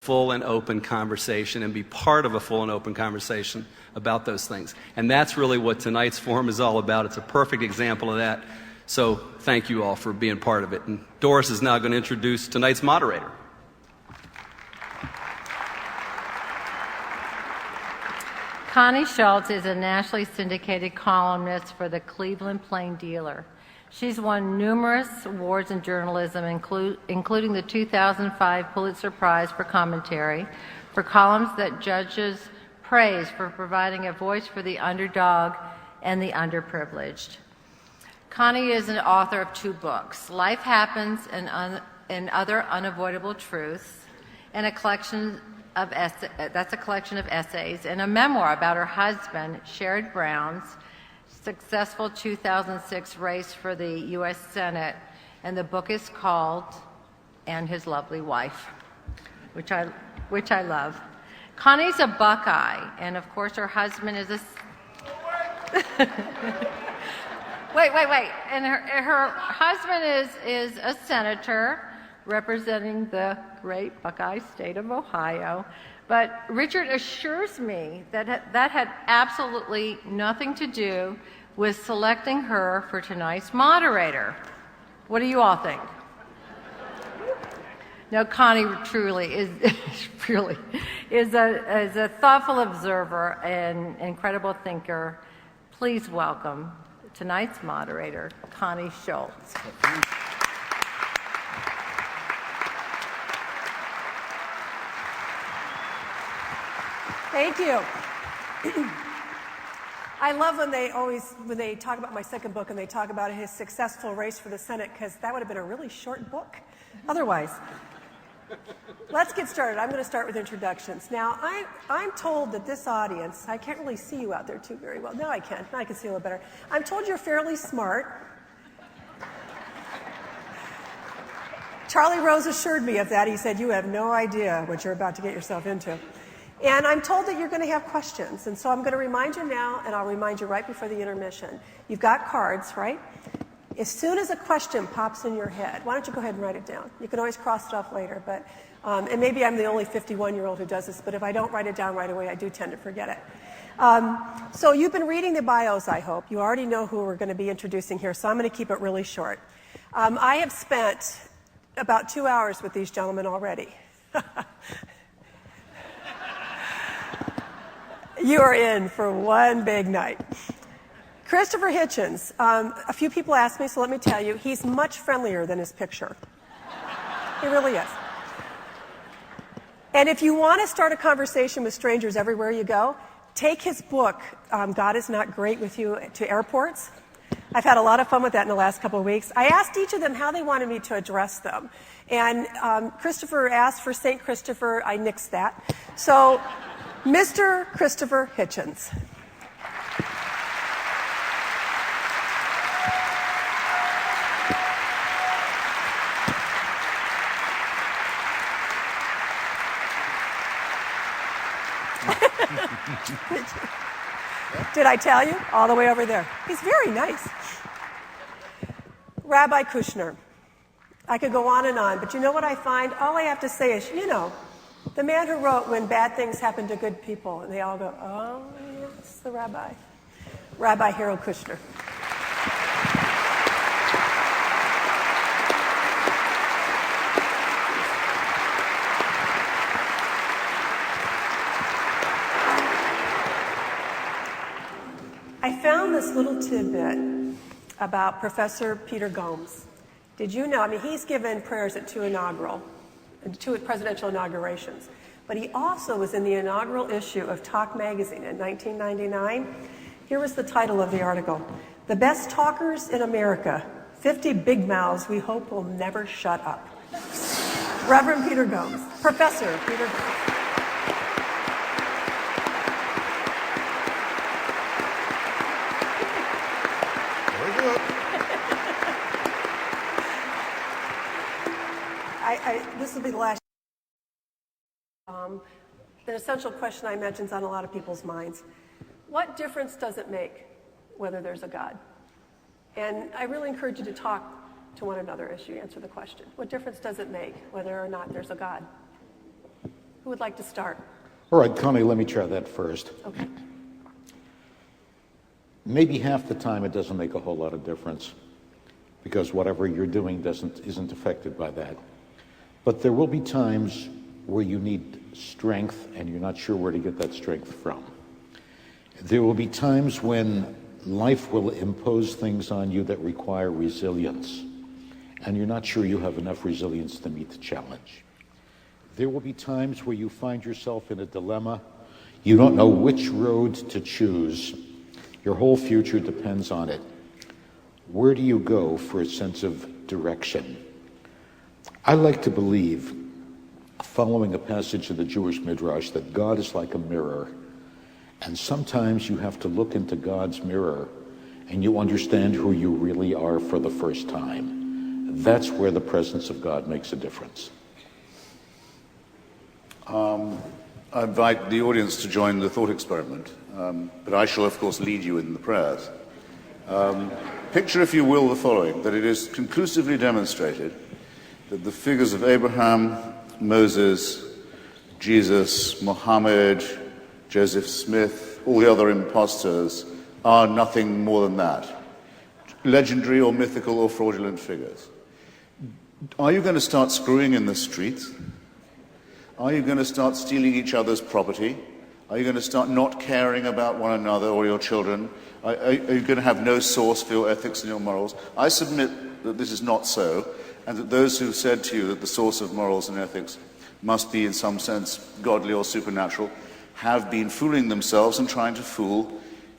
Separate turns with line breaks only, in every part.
full and open conversation and be part of a full and open conversation about those things. And that's really what tonight's forum is all about. It's a perfect example of that. So thank you all for being part of it. And Doris is now going to introduce tonight's moderator.
Connie Schultz is a nationally syndicated columnist for the Cleveland Plain Dealer. She's won numerous awards in journalism, including the 2005 Pulitzer Prize for commentary, for columns that judges praise for providing a voice for the underdog and the underprivileged. Connie is an author of 2 books, Life Happens and Other Unavoidable Truths, and a collection of essays, and a memoir about her husband, Sherrod Brown's successful 2006 race for the U.S. Senate, and the book is called "And His Lovely Wife," which I love. Connie's a Buckeye, and of course her husband is a wait, and her husband is a senator representing the great Buckeye state of Ohio. But Richard assures me that that had absolutely nothing to do with selecting her for tonight's moderator. What do you all think? No, Connie truly is a thoughtful observer and incredible thinker. Please welcome tonight's moderator, Connie Schultz.
Thank you. I love when they talk about my second book and they talk about his successful race for the Senate, because that would have been a really short book otherwise. Let's get started. I'm going to start with introductions. Now, I'm told that this audience, I can't really see you out there too very well. Now I can. Now I can see a little better. I'm told you're fairly smart. Charlie Rose assured me of that. He said, you have no idea what you're about to get yourself into. And I'm told that you're going to have questions. And so I'm going to remind you now, and I'll remind you right before the intermission. You've got cards, right? As soon as a question pops in your head, why don't you go ahead and write it down? You can always cross it off later. But and maybe I'm the only 51-year-old who does this, but if I don't write it down right away, I do tend to forget it. So you've been reading the bios, I hope. You already know who we're going to be introducing here, so I'm going to keep it really short. I have spent about 2 hours with these gentlemen already. You are in for one big night. Christopher Hitchens. A few people asked me, so let me tell you, he's much friendlier than his picture. He really is. And if you want to start a conversation with strangers everywhere you go, take his book, God Is Not Great With You, to airports. I've had a lot of fun with that in the last couple of weeks. I asked each of them how they wanted me to address them. And Christopher asked for St. Christopher. I nixed that. So, Mr. Christopher Hitchens. Did I tell you? All the way over there. He's very nice. Rabbi Kushner. I could go on and on, but you know what I find? All I have to say is, the man who wrote When Bad Things Happen to Good People, and they all go, oh, yes, the rabbi. Rabbi Harold Kushner. I found this little tidbit about Professor Peter Gomes. Did you know, he's given prayers at two presidential inaugurations, but he also was in the inaugural issue of Talk magazine in 1999. Here was the title of the article: The Best Talkers in America, 50 Big Mouths We Hope Will Never Shut Up. Reverend Peter Gomes, Professor Peter Gomes. This will be the last. An essential question I mention is on a lot of people's minds. What difference does it make whether there's a God? And I really encourage you to talk to one another as you answer the question. What difference does it make whether or not there's a God? Who would like to start?
All right, Connie, let me try that first.
Okay.
Maybe half the time it doesn't make a whole lot of difference because whatever you're doing isn't affected by that. But there will be times where you need strength and you're not sure where to get that strength from. There will be times when life will impose things on you that require resilience, and you're not sure you have enough resilience to meet the challenge. There will be times where you find yourself in a dilemma. You don't know which road to choose. Your whole future depends on it. Where do you go for a sense of direction? I like to believe, following a passage of the Jewish Midrash, that God is like a mirror. And sometimes you have to look into God's mirror and you understand who you really are for the first time. That's where the presence of God makes a difference.
I invite the audience to join the thought experiment, but I shall, of course, lead you in the prayers. Picture, if you will, the following, that it is conclusively demonstrated that the figures of Abraham, Moses, Jesus, Muhammad, Joseph Smith, all the other imposters are nothing more than that. Legendary or mythical or fraudulent figures. Are you going to start screwing in the streets? Are you going to start stealing each other's property? Are you going to start not caring about one another or your children? Are you going to have no source for your ethics and your morals? I submit that this is not so, and that those who said to you that the source of morals and ethics must be in some sense godly or supernatural have been fooling themselves and trying to fool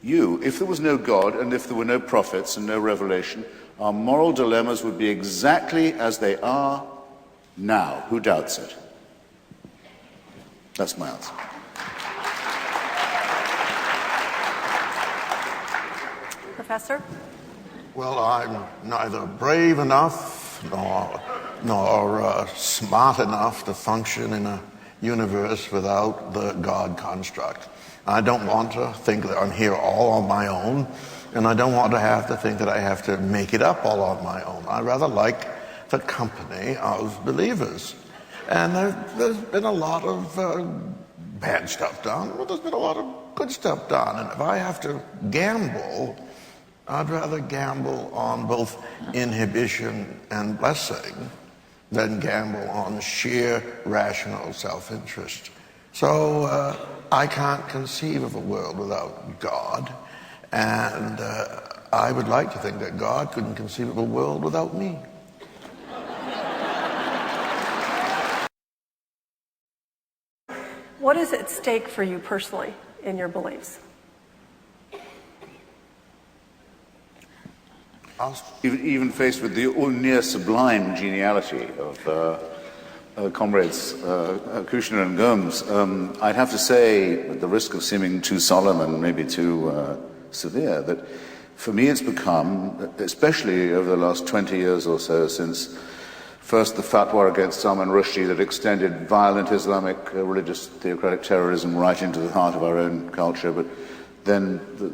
you. If there was no God and if there were no prophets and no revelation, our moral dilemmas would be exactly as they are now. Who doubts it? That's my answer.
Professor?
Well, I'm neither brave enough nor smart enough to function in a universe without the God construct. I don't want to think that I'm here all on my own, and I don't want to have to think that I have to make it up all on my own. I rather like the company of believers. And there's been a lot of bad stuff done, but there's been a lot of good stuff done. And if I have to gamble, I'd rather gamble on both inhibition and blessing than gamble on sheer rational self-interest. So I can't conceive of a world without God, and I would like to think that God couldn't conceive of a world without me.
What is at stake for you personally in your beliefs?
Even faced with the near sublime geniality of comrades Kushner and Gomes, I'd have to say, at the risk of seeming too solemn and maybe too severe, that for me it's become, especially over the last 20 years or so, since first the fatwa against Salman Rushdie that extended violent Islamic religious theocratic terrorism right into the heart of our own culture, but then the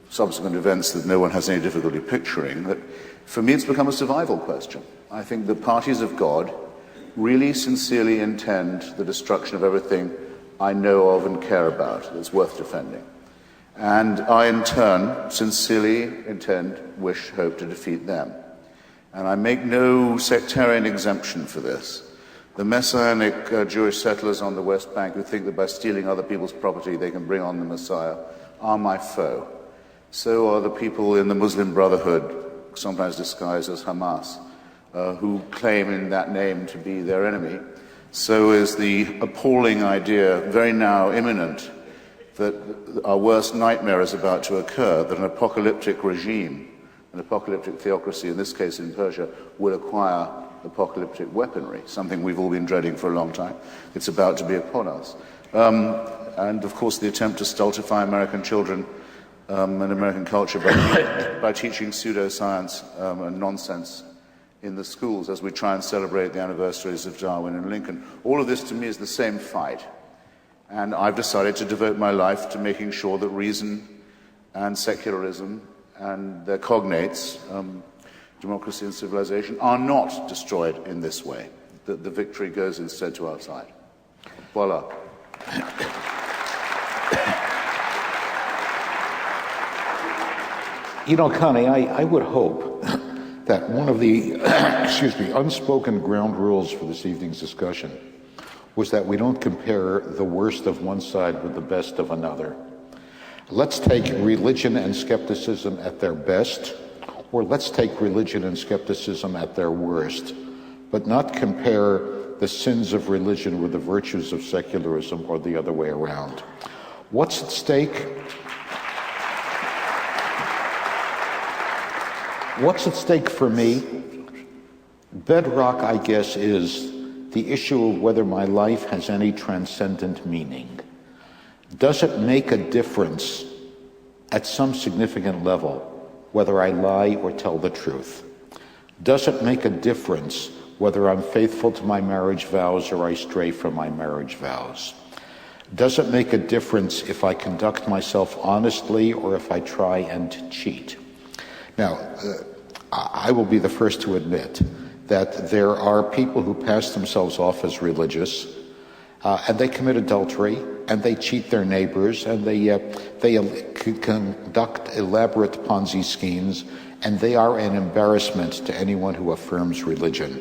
subsequent events that no one has any difficulty picturing, that for me it's become a survival question. I think the parties of God really sincerely intend the destruction of everything I know of and care about that's worth defending. And I, in turn, sincerely intend, wish, hope to defeat them. And I make no sectarian exemption for this. The messianic Jewish settlers on the West Bank who think that by stealing other people's property they can bring on the Messiah are my foe. So are the people in the Muslim Brotherhood, sometimes disguised as Hamas, who claim in that name to be their enemy. So is the appalling idea, very now imminent, that our worst nightmare is about to occur, that an apocalyptic regime, an apocalyptic theocracy, in this case in Persia, will acquire apocalyptic weaponry, something we've all been dreading for a long time. It's about to be upon us. And of course the attempt to stultify American children and American culture by teaching pseudoscience and nonsense in the schools as we try and celebrate the anniversaries of Darwin and Lincoln. All of this to me is the same fight. And I've decided to devote my life to making sure that reason and secularism and their cognates, democracy and civilization, are not destroyed in this way, that the victory goes instead to our side. Voila.
You know, Connie, I would hope that one of the unspoken ground rules for this evening's discussion was that we don't compare the worst of one side with the best of another. Let's take religion and skepticism at their best, or let's take religion and skepticism at their worst, but not compare the sins of religion with the virtues of secularism or the other way around. What's at stake? What's at stake for me? Bedrock, I guess, is the issue of whether my life has any transcendent meaning. Does it make a difference at some significant level whether I lie or tell the truth? Does it make a difference whether I'm faithful to my marriage vows or I stray from my marriage vows? Does it make a difference if I conduct myself honestly or if I try and cheat? Now, I will be the first to admit that there are people who pass themselves off as religious, and they commit adultery, and they cheat their neighbors, and they conduct elaborate Ponzi schemes, and they are an embarrassment to anyone who affirms religion.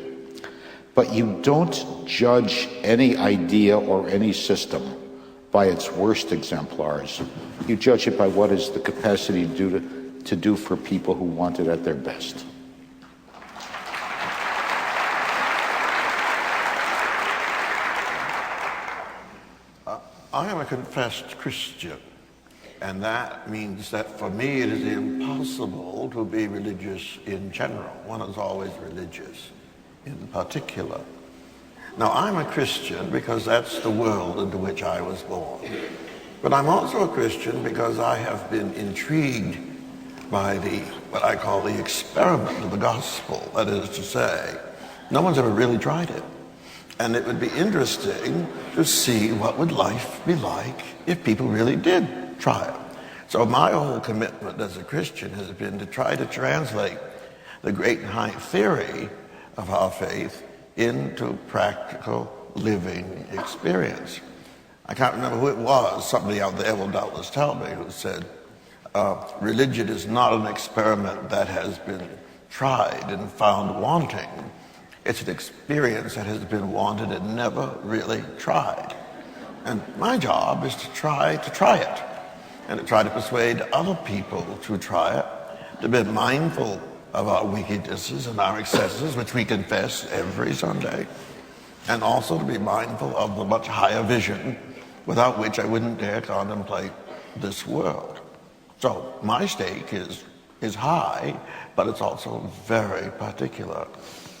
But you don't judge any idea or any system by its worst exemplars. You judge it by what is the capacity to do for people who want it at their best.
I am a confessed Christian, and that means that for me it is impossible to be religious in general. One is always religious in particular. Now, I'm a Christian because that's the world into which I was born. But I'm also a Christian because I have been intrigued by what I call the experiment of the gospel. That is to say, no one's ever really tried it. And it would be interesting to see what would life be like if people really did try it. So my whole commitment as a Christian has been to try to translate the great and high theory of our faith into practical living experience. I can't remember who it was. Somebody out there will doubtless tell me, who said, religion is not an experiment that has been tried and found wanting. It's an experience that has been wanted and never really tried. And my job is to try it, and to try to persuade other people to try it, to be mindful of our weaknesses and our excesses, which we confess every Sunday, and also to be mindful of the much higher vision without which I wouldn't dare contemplate this world. So my stake is high, but it's also very particular.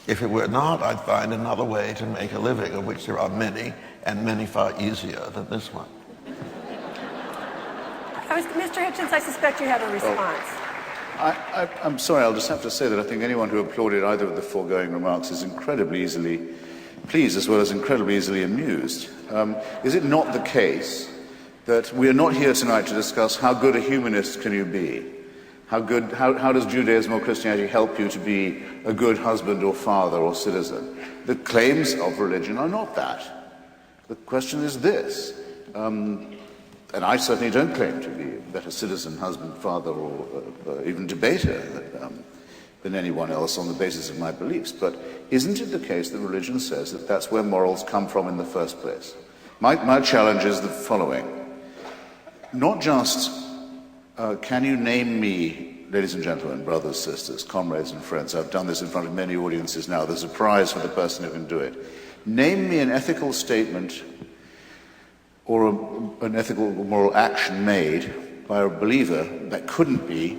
If it were not, I'd find another way to make a living, of which there are many, and many far easier than this one.
Mr. Hitchens, I suspect you have a response.
I'm sorry, I'll just have to say that I think anyone who applauded either of the foregoing remarks is incredibly easily pleased as well as incredibly easily amused. Is it not the case that we are not here tonight to discuss how good a humanist can you be? How does Judaism or Christianity help you to be a good husband or father or citizen? The claims of religion are not that. The question is this, and I certainly don't claim to be a better citizen, husband, father, or even debater than anyone else on the basis of my beliefs. But isn't it the case that religion says that that's where morals come from in the first place? My challenge is the following. Not just can you name me, ladies and gentlemen, brothers, sisters, comrades and friends, I've done this in front of many audiences now, there's a prize for the person who can do it. Name me an ethical statement or an ethical or moral action made by a believer that couldn't be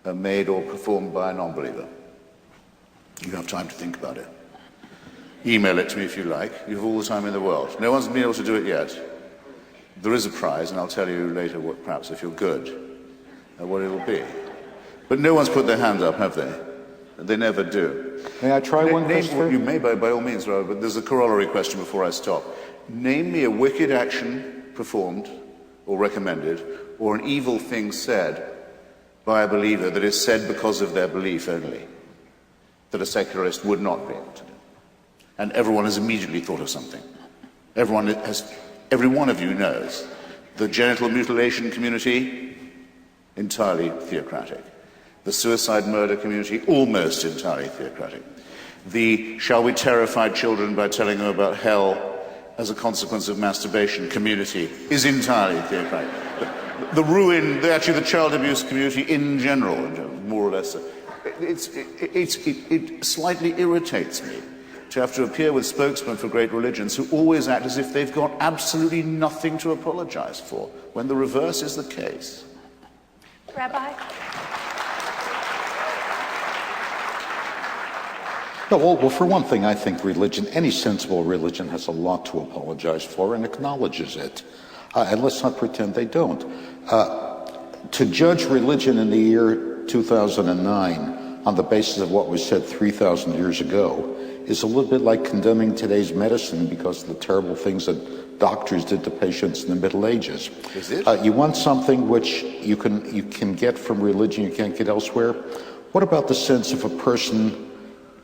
made or performed by a non-believer. You have time to think about it. Email it to me if you like. You have all the time in the world. No one's been able to do it yet. There is a prize, and I'll tell you later, what, perhaps if you're good, what it will be. But no one's put their hand up, have they? They never do.
May I try one question?
You may, by all means, Rabbi, but there's a corollary question before I stop. Name me a wicked action performed or recommended, or an evil thing said by a believer that is said because of their belief only, that a secularist would not be able to do. And everyone has immediately thought of something. Every one of you knows. The genital mutilation community, entirely theocratic. The suicide murder community, almost entirely theocratic. The shall we terrify children by telling them about hell as a consequence of masturbation community is entirely theocratic. The child abuse community in general, more or less, it slightly irritates me to have to appear with spokesmen for great religions who always act as if they've got absolutely nothing to apologize for, when the reverse is the case.
Rabbi?
No, well, for one thing, I think religion, any sensible religion, has a lot to apologize for and acknowledges it. And let's not pretend they don't. To judge religion in the year 2009 on the basis of what was said 3,000 years ago is a little bit like condemning today's medicine because of the terrible things that doctors did to patients in the Middle Ages.
Is it?
You want something which you can get from religion you can't get elsewhere? What about the sense of a person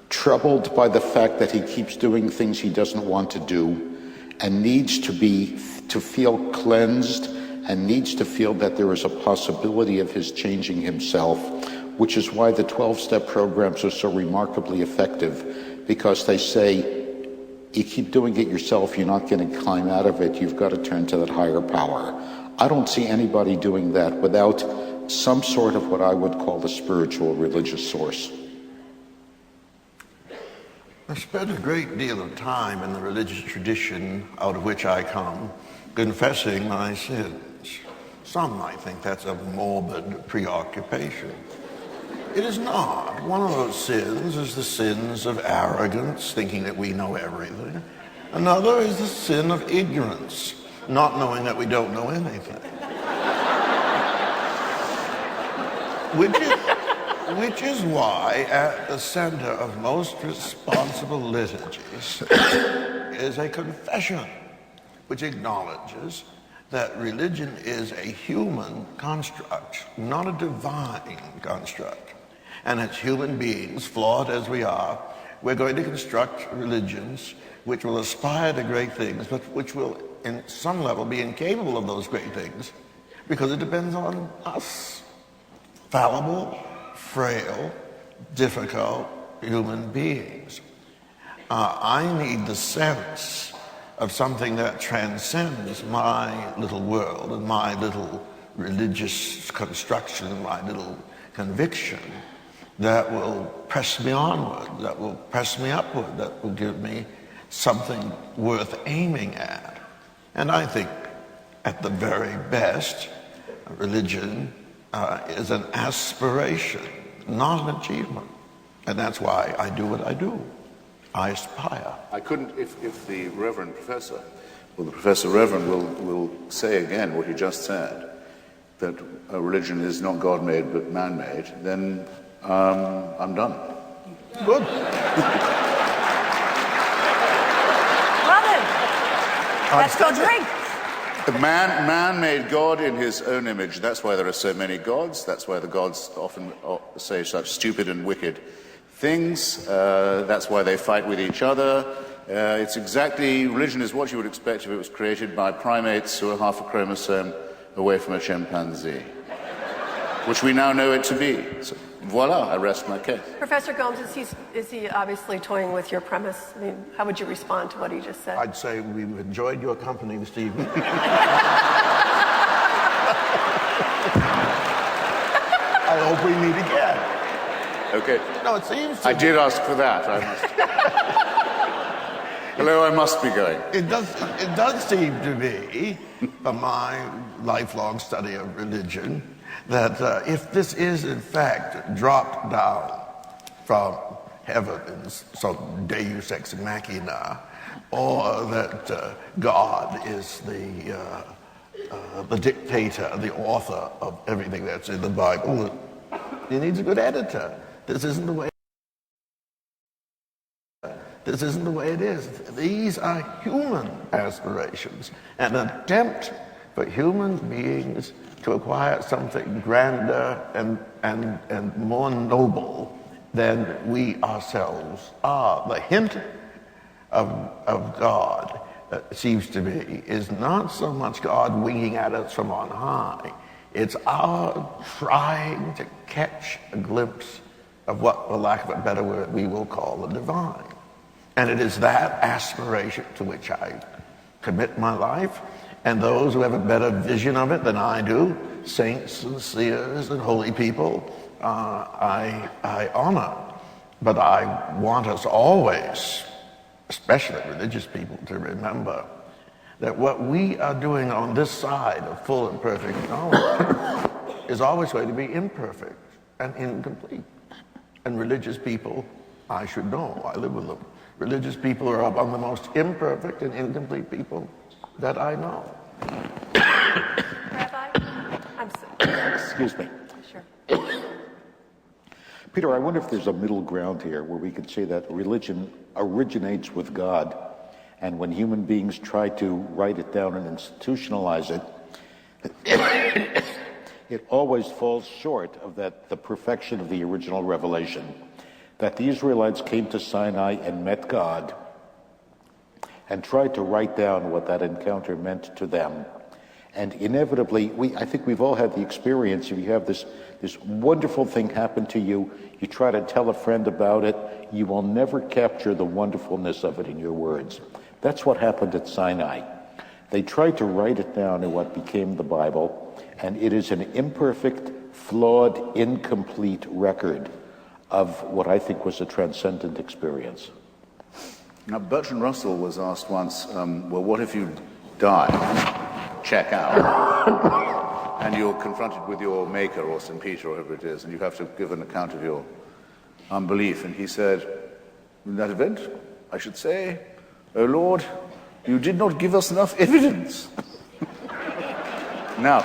troubled by the fact that he keeps doing things he doesn't want to do and needs to feel cleansed and needs to feel that there is a possibility of his changing himself, which is why the 12-step programs are so remarkably effective, because they say, you keep doing it yourself, you're not going to climb out of it, you've got to turn to that higher power. I don't see anybody doing that without some sort of what I would call a spiritual religious source.
I spent a great deal of time in the religious tradition out of which I come, confessing my sins. Some might think that's a morbid preoccupation. It is not. One of those sins is the sins of arrogance, thinking that we know everything. Another is the sin of ignorance, not knowing that we don't know anything. Which is why at the center of most responsible liturgies is a confession which acknowledges that religion is a human construct, not a divine construct. And as human beings, flawed as we are, we're going to construct religions which will aspire to great things, but which will, in some level, be incapable of those great things because it depends on us. Fallible, frail, difficult human beings. I need the sense of something that transcends my little world and my little religious construction and my little conviction that will press me onward, that will press me upward, that will give me something worth aiming at. And I think at the very best, religion is an aspiration, not an achievement. And that's why I do what I do. I aspire.
I couldn't, if the Reverend Professor, or the Professor Reverend will say again what he just said, that a religion is not God-made but man-made, then I'm done.
Good.
Well then, let's go drink.
Man made God in his own image. That's why there are so many gods. That's why the gods often say such stupid and wicked things. That's why they fight with each other. Religion is what you would expect if it was created by primates who are half a chromosome away from a chimpanzee, which we now know it to be. So, voila, I rest my case.
Professor Gomes, is he obviously toying with your premise? I mean, how would you respond to what he just said?
I'd say we've enjoyed your company this evening. I hope we meet again.
Okay.
No, it seems to
I did ask for that. I must. Hello, I must be going.
It does seem to be, from my lifelong study of religion, that if this is in fact dropped down from heaven in some deus ex machina, or that God is the dictator, the author of everything that's in the Bible, he needs a good editor. This isn't the way. This isn't the way it is. These are human aspirations, an attempt for human beings to acquire something grander and more noble than we ourselves are. The hint of God seems to be, is not so much God winking at us from on high. It's our trying to catch a glimpse of what, for lack of a better word, we will call the divine. And it is that aspiration to which I commit my life, and those who have a better vision of it than I do, saints and seers and holy people, I honor. But I want us always, especially religious people, to remember that what we are doing on this side of full and perfect knowledge is always going to be imperfect and incomplete. And religious people, I should know, I live with them. Religious people are among the most imperfect and incomplete people that I know.
Rabbi?
Excuse me.
Sure.
Peter, I wonder if there's a middle ground here where we could say that religion originates with God, and when human beings try to write it down and institutionalize it, it always falls short of the perfection of the original revelation, that the Israelites came to Sinai and met God and tried to write down what that encounter meant to them. And inevitably, I think we've all had the experience. If you have this wonderful thing happen to you, you try to tell a friend about it, you will never capture the wonderfulness of it in your words. That's what happened at Sinai. They tried to write it down in what became the Bible, and it is an imperfect, flawed, incomplete record of what I think was a transcendent experience.
Now, Bertrand Russell was asked once, well, what if you die, check out, and you're confronted with your maker or St. Peter or whoever it is, and you have to give an account of your unbelief? And he said, in that event, I should say, "Oh Lord, you did not give us enough evidence." Now,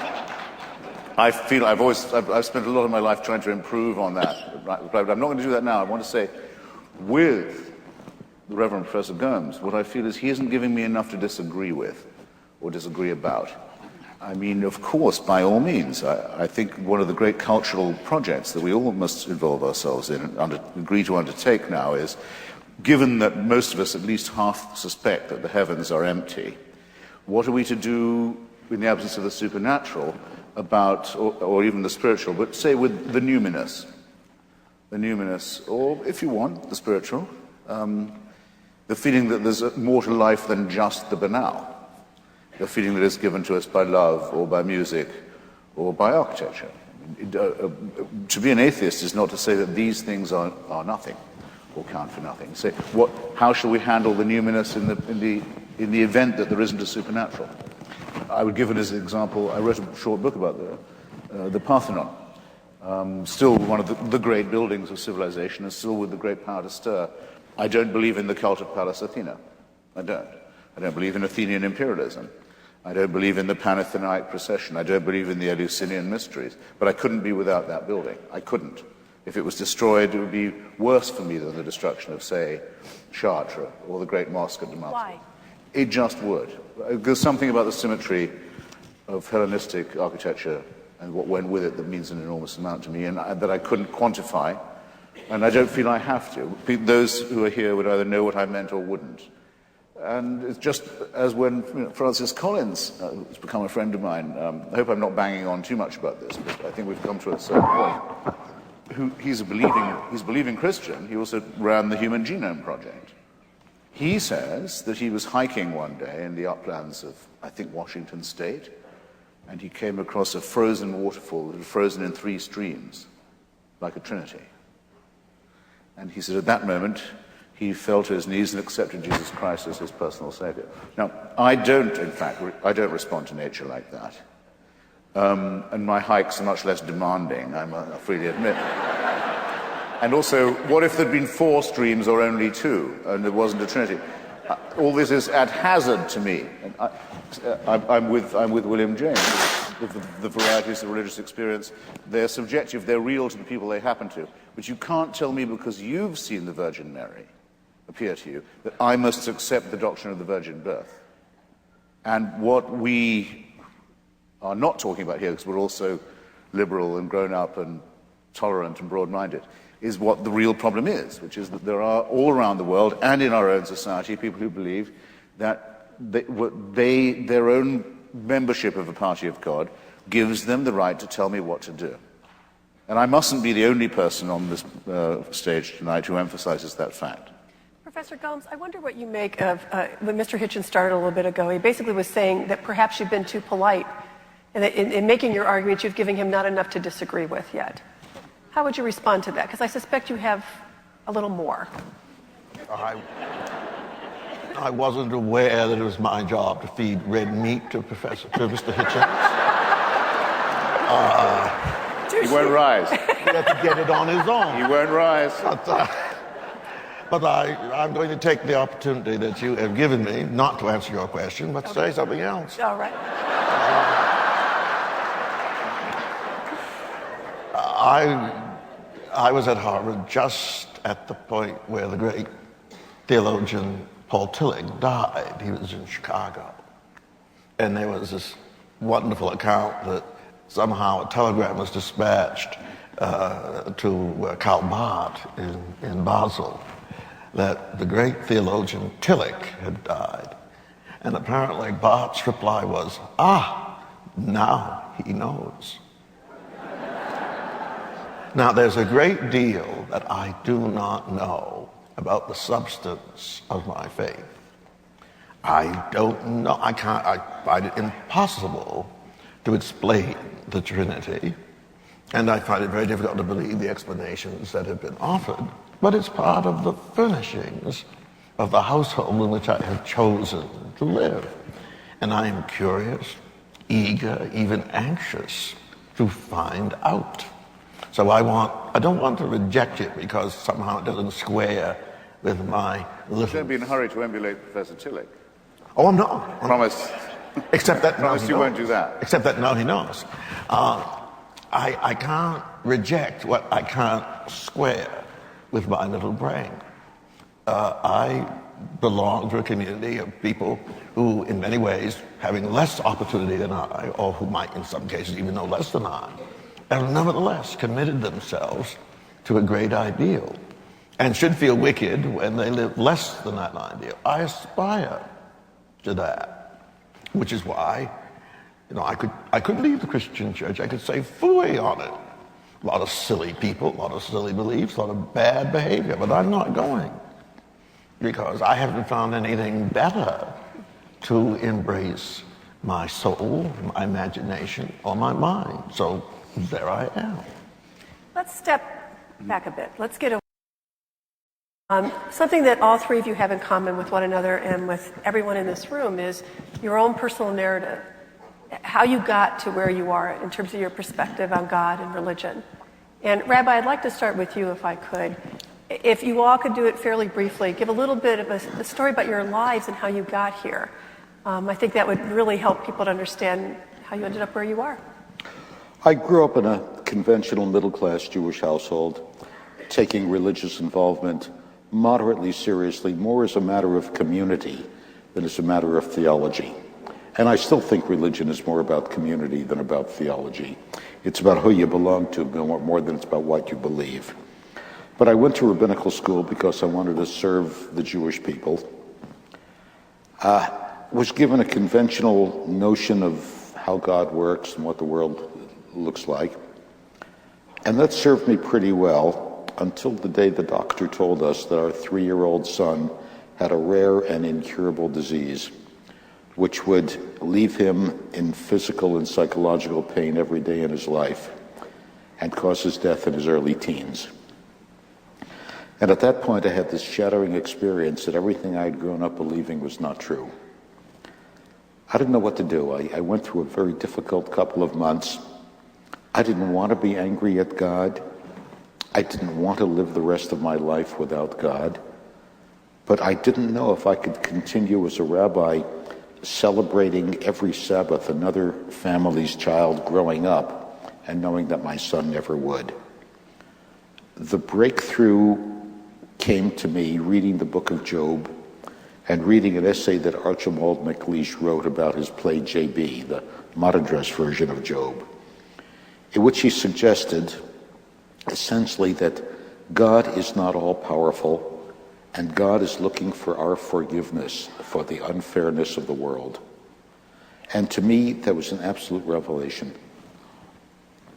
I feel I've spent a lot of my life trying to improve on that, but I'm not going to do that now. I want to say, with the Reverend Professor Gomes, what I feel is he isn't giving me enough to disagree with or disagree about. I mean, of course, by all means, I think one of the great cultural projects that we all must involve ourselves in and agree to undertake now is, given that most of us at least half suspect that the heavens are empty, what are we to do in the absence of the supernatural about, or even the spiritual, but say with the numinous, or if you want, the spiritual, the feeling that there's more to life than just the banal, the feeling that is given to us by love or by music or by architecture. To be an atheist is not to say that these things are nothing or count for nothing. Say, how shall we handle the numinous in the event that there isn't a supernatural? I would give it as an example. I wrote a short book about the Parthenon, still one of the great buildings of civilization, and still with the great power to stir. I don't believe in the cult of Pallas Athena. I don't believe in Athenian imperialism. I don't believe in the Panathenaic procession. I don't believe in the Eleusinian mysteries. But I couldn't be without that building. I couldn't. If it was destroyed, it would be worse for me than the destruction of, say, Chartres or the great mosque at Damascus.
Why?
It just would. There's something about the symmetry of Hellenistic architecture and what went with it that means an enormous amount to me, and that I couldn't quantify, and I don't feel I have to. Those who are here would either know what I meant or wouldn't. And it's just as when Francis Collins, who's become a friend of mine, I hope I'm not banging on too much about this, but I think we've come to a certain point. He's a believing Christian. He also ran the Human Genome Project. He says that he was hiking one day in the uplands of, I think, Washington State, and he came across a frozen waterfall that had frozen in 3 streams, like a trinity. And he said at that moment, he fell to his knees and accepted Jesus Christ as his personal savior. Now, I don't respond to nature like that. And my hikes are much less demanding, I freely admit. And also, what if there'd been 4 streams or only 2, and there wasn't a trinity? All this is at hazard to me. And I'm with William James. The varieties of religious experience, they're subjective, they're real to the people they happen to. But you can't tell me because you've seen the Virgin Mary appear to you that I must accept the doctrine of the virgin birth. And what we are not talking about here, because we're also liberal and grown up and tolerant and broad-minded, is what the real problem is, which is that there are all around the world and in our own society people who believe that their own membership of the party of God gives them the right to tell me what to do. And I mustn't be the only person on this stage tonight who emphasizes that fact.
Professor Gomes, I wonder what you make of when Mr. Hitchens started a little bit ago. He basically was saying that perhaps you've been too polite, and that in making your argument, you've given him not enough to disagree with yet. How would you respond to that? Because I suspect you have a little more.
I wasn't aware that it was my job to feed red meat to Mr. Hitchens.
He won't rise.
He had to get it on his own.
He won't rise.
But I'm going to take the opportunity that you have given me, not to answer your question, but to say something else.
All right.
I was at Harvard just at the point where the great theologian Paul Tillich died. He was in Chicago. And there was this wonderful account that somehow a telegram was dispatched to Karl Barth in Basel that the great theologian Tillich had died. And apparently Barth's reply was, now he knows. Now, there's a great deal that I do not know about the substance of my faith. I don't know, I find it impossible to explain the Trinity, and I find it very difficult to believe the explanations that have been offered, but it's part of the furnishings of the household in which I have chosen to live. And I am curious, eager, even anxious to find out. So I don't want to reject it because somehow it doesn't square with my little...
Don't be in a hurry to emulate Professor Tillich.
Oh, I'm not.
Promise.
Except that now
Promise
he
you
knows.
won't do that.
Except that now he knows. I can't reject what I can't square with my little brain. I belong to a community of people who, in many ways, having less opportunity than I, or who might, in some cases, even know less than I, have nevertheless committed themselves to a great ideal and should feel wicked when they live less than that ideal. I aspire to that, which is why, I could leave the Christian church. I could say phooey on it. A lot of silly people, a lot of silly beliefs, a lot of bad behavior, but I'm not going because I haven't found anything better to embrace my soul, my imagination, or my mind. So there I am.
Let's step back a bit. Let's get something that all three of you have in common with one another and with everyone in this room is your own personal narrative, how you got to where you are in terms of your perspective on God and religion. And Rabbi, I'd like to start with you if I could. If you all could do it fairly briefly, give a little bit of a story about your lives and how you got here. I think that would really help people to understand how you ended up where you are.
I grew up in a conventional middle-class Jewish household, taking religious involvement moderately seriously, more as a matter of community than as a matter of theology. And I still think religion is more about community than about theology. It's about who you belong to more than it's about what you believe. But I went to rabbinical school because I wanted to serve the Jewish people. Was given a conventional notion of how God works and what the world looks like. And that served me pretty well until the day the doctor told us that our 3-year-old son had a rare and incurable disease, which would leave him in physical and psychological pain every day in his life and cause his death in his early teens. And at that point, I had this shattering experience that everything I had grown up believing was not true. I didn't know what to do. I went through a very difficult couple of months. I didn't want to be angry at God. I didn't want to live the rest of my life without God. But I didn't know if I could continue as a rabbi celebrating every Sabbath another family's child growing up and knowing that my son never would. The breakthrough came to me reading the book of Job and reading an essay that Archibald MacLeish wrote about his play J.B., the modern dress version of Job, in which he suggested essentially that God is not all-powerful And God is looking for our forgiveness for the unfairness of the world. And to me, that was an absolute revelation.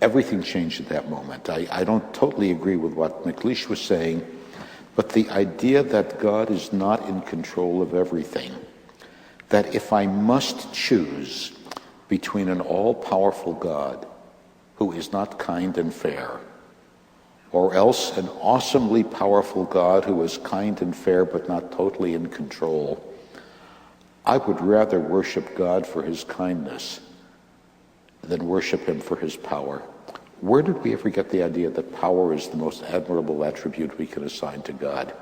Everything changed at that moment. I don't totally agree with what McLeish was saying, but the idea that God is not in control of everything, that if I must choose between an all-powerful God who is not kind and fair, or else an awesomely powerful God who is kind and fair but not totally in control, I would rather worship God for his kindness than worship him for his power. Where did we ever get the idea that power is the most admirable attribute we can assign to God?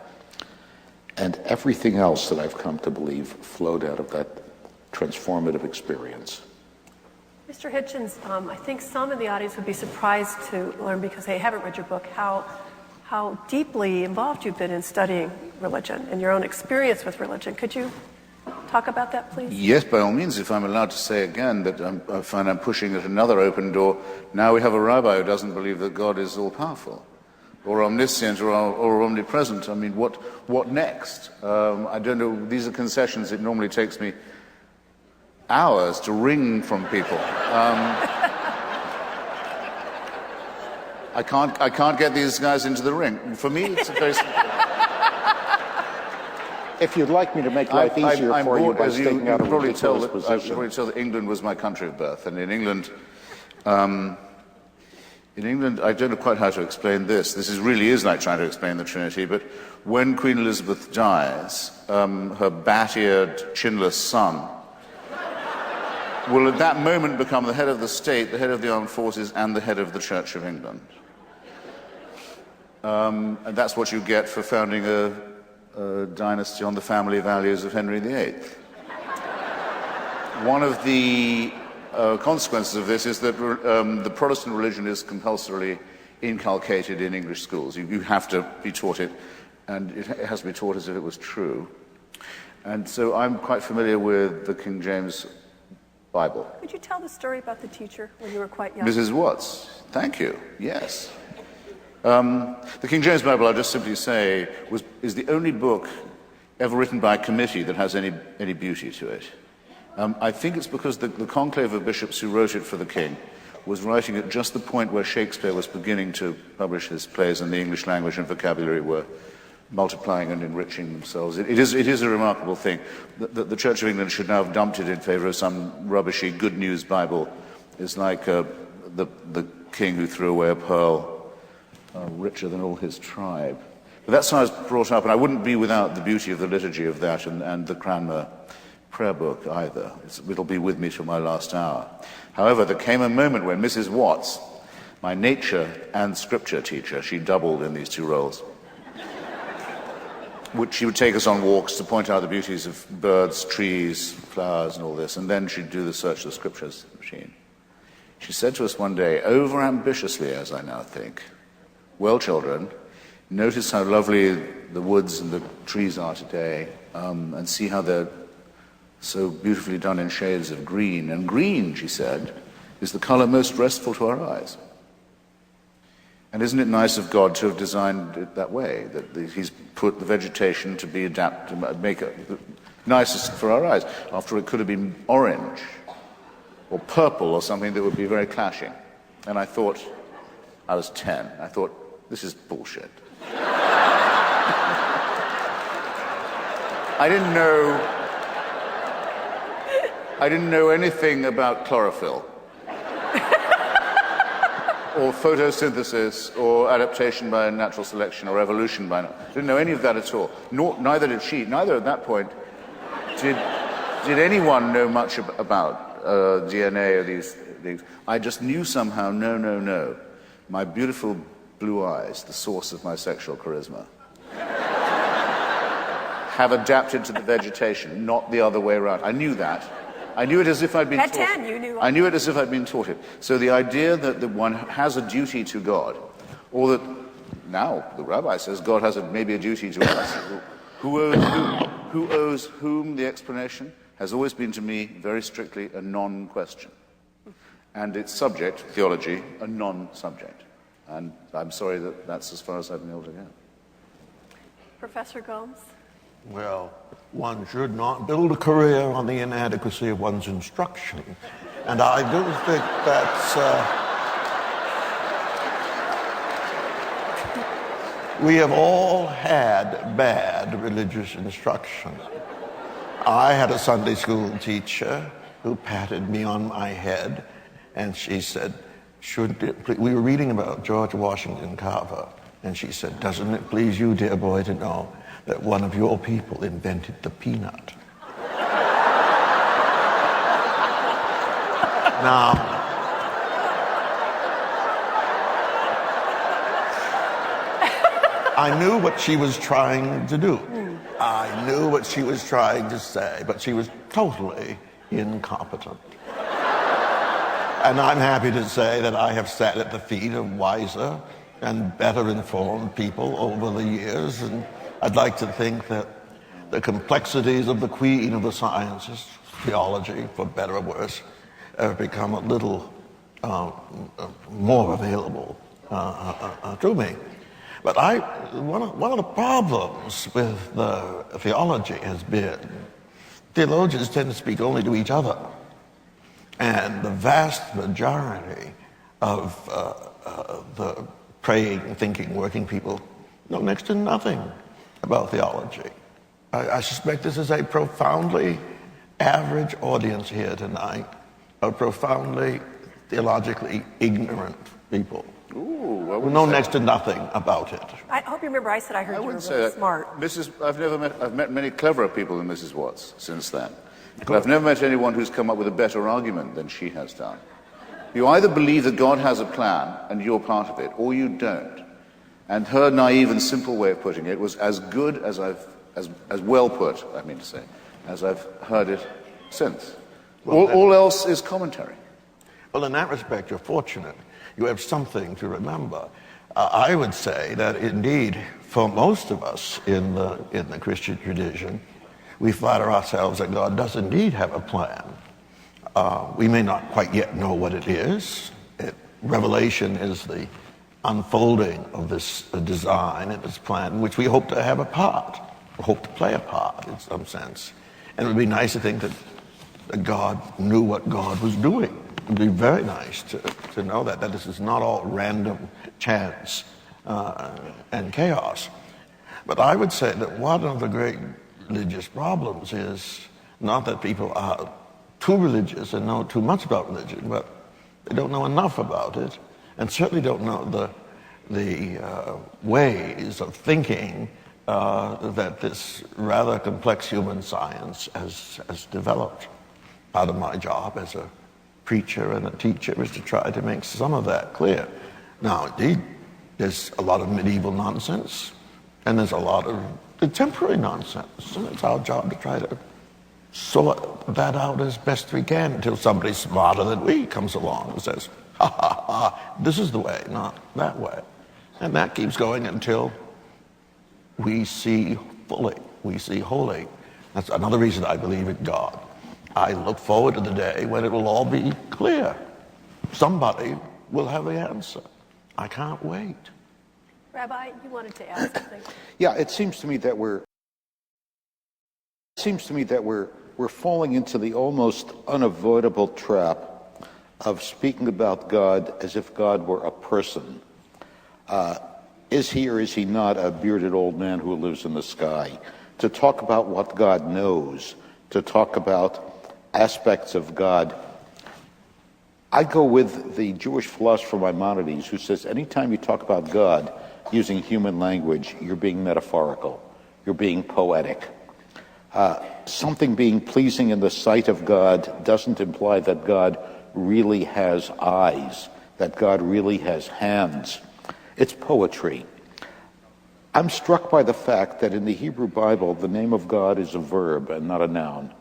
And everything else that I've come to believe flowed out of that transformative experience.
Mr. Hitchens, I think some in the audience would be surprised to learn, because they haven't read your book, how deeply involved you've been in studying religion and your own experience with religion. Could you talk about that, please?
Yes, by all means, if I'm allowed to say again that I find I'm pushing at another open door. Now we have a rabbi who doesn't believe that God is all-powerful or omniscient or omnipresent. I mean, what next? I don't know. These are concessions. It normally takes me hours to wring from people. I can't get these guys into the ring. For me, it's a very simple.
If you'd like me to make life easier
I'm
for you
bored,
by
as you
taking out a
probably tell
ridiculous
that, I
position.
probably tell that England was my country of birth, and in England, I don't know quite how to explain this. This really is like trying to explain the Trinity, but when Queen Elizabeth dies, her bat-eared, chinless son will at that moment become the head of the state, the head of the armed forces, and the head of the Church of England. And that's what you get for founding a dynasty on the family values of Henry VIII. One of the consequences of this is that the Protestant religion is compulsorily inculcated in English schools. You have to be taught it, and it has to be taught as if it was true. And so I'm quite familiar with the King James Bible.
Could you tell the story about the teacher when you were quite young?
Mrs. Watts, thank you. Yes. The King James Bible, I'll just simply say, is the only book ever written by a committee that has any beauty to it. I think it's because the conclave of bishops who wrote it for the king was writing at just the point where Shakespeare was beginning to publish his plays, and the English language and vocabulary were multiplying and enriching themselves. It is a remarkable thing. The Church of England should now have dumped it in favor of some rubbishy Good News Bible. It's like the king who threw away a pearl, richer than all his tribe. But that's how I was brought up, and I wouldn't be without the beauty of the liturgy of that and the Cranmer prayer book either. It'll be with me till my last hour. However, there came a moment when Mrs. Watts, my nature and scripture teacher, she doubled in these two roles, she would take us on walks to point out the beauties of birds, trees, flowers, and all this, and then she'd do the search of the scriptures machine. She said to us one day, over-ambitiously, as I now think, "Well, children, notice how lovely the woods and the trees are today, and see how they're so beautifully done in shades of green. And green," she said, "is the color most restful to our eyes. And isn't it nice of God to have designed it that way, that he's put the vegetation to be adapted, to make it nicest for our eyes? After all, it could have been orange or purple or something that would be very clashing." And I thought, I was 10, I thought, this is bullshit. I didn't know anything about chlorophyll or photosynthesis or adaptation by natural selection or evolution by I didn't know any of that at all. Neither did she. Neither at that point did anyone know much about DNA or these things. I just knew somehow, no. My beautiful blue eyes, the source of my sexual charisma, have adapted to the vegetation, not the other way around. I knew that. I knew it as if I'd been
At
taught
10, you knew.
I knew it as if I'd been taught it. So the idea that one has a duty to God, or that now the rabbi says God has maybe a duty to us, who owes whom the explanation, has always been to me very strictly a non-question. And its subject, theology, a non-subject. And I'm sorry that that's as far as I've been able to go.
Professor Gomes?
Well, one should not build a career on the inadequacy of one's instruction. And I do think that's... we have all had bad religious instruction. I had a Sunday school teacher who patted me on my head, and she said, we were reading about George Washington Carver, and she said, "Doesn't it please you, dear boy, to know that one of your people invented the peanut?" Now, I knew what she was trying to do. I knew what she was trying to say, but she was totally incompetent. And I'm happy to say that I have sat at the feet of wiser and better informed people over the years, and I'd like to think that the complexities of the queen of the sciences, theology, for better or worse, have become a little more available to me. But one of the problems with the theology has been theologians tend to speak only to each other. And the vast majority of the praying, thinking, working people know next to nothing about theology. I suspect this is a profoundly average audience here tonight of profoundly theologically ignorant people.
Ooh,
who know next to nothing about it.
I hope you remember I said I heard you were
say
really
that.
smart.
I've met many cleverer people than Mrs. Watts since then. But I've never met anyone who's come up with a better argument than she has done. You either believe that God has a plan and you're part of it, or you don't. And her naive and simple way of putting it was as good as as well put, I mean to say, as I've heard it since. All else is commentary.
Well, in that respect, you're fortunate. You have something to remember. I would say that indeed, for most of us in the Christian tradition, we flatter ourselves that God does indeed have a plan. We may not quite yet know what it is. Revelation is the unfolding of this design and this plan in which we hope to have a part, or hope to play a part in some sense. And it would be nice to think that God knew what God was doing. It would be very nice to know that this is not all random chance and chaos. But I would say that one of the great religious problems is not that people are too religious and know too much about religion, but they don't know enough about it, and certainly don't know the ways of thinking that this rather complex human science has developed. Part of my job as a preacher and a teacher is to try to make some of that clear. Now, indeed, there's a lot of medieval nonsense, and there's a lot of contemporary nonsense, and it's our job to try to sort that out as best we can until somebody smarter than we comes along and says, ha, ha, ha, this is the way, not that way. And that keeps going until we see fully, we see wholly. That's another reason I believe in God. I look forward to the day when it will all be clear. Somebody will have the answer. I can't wait.
Rabbi, you wanted to add something.
Yeah, it seems to me that we're falling into the almost unavoidable trap of speaking about God as if God were a person. Is he or is he not a bearded old man who lives in the sky? To talk about what God knows, to talk about aspects of God. I go with the Jewish philosopher Maimonides, who says anytime you talk about God using human language, you're being metaphorical, you're being poetic. Something being pleasing in the sight of God doesn't imply that God really has eyes, that God really has hands. It's poetry. I'm struck by the fact that in the Hebrew Bible, the name of God is a verb and not a noun,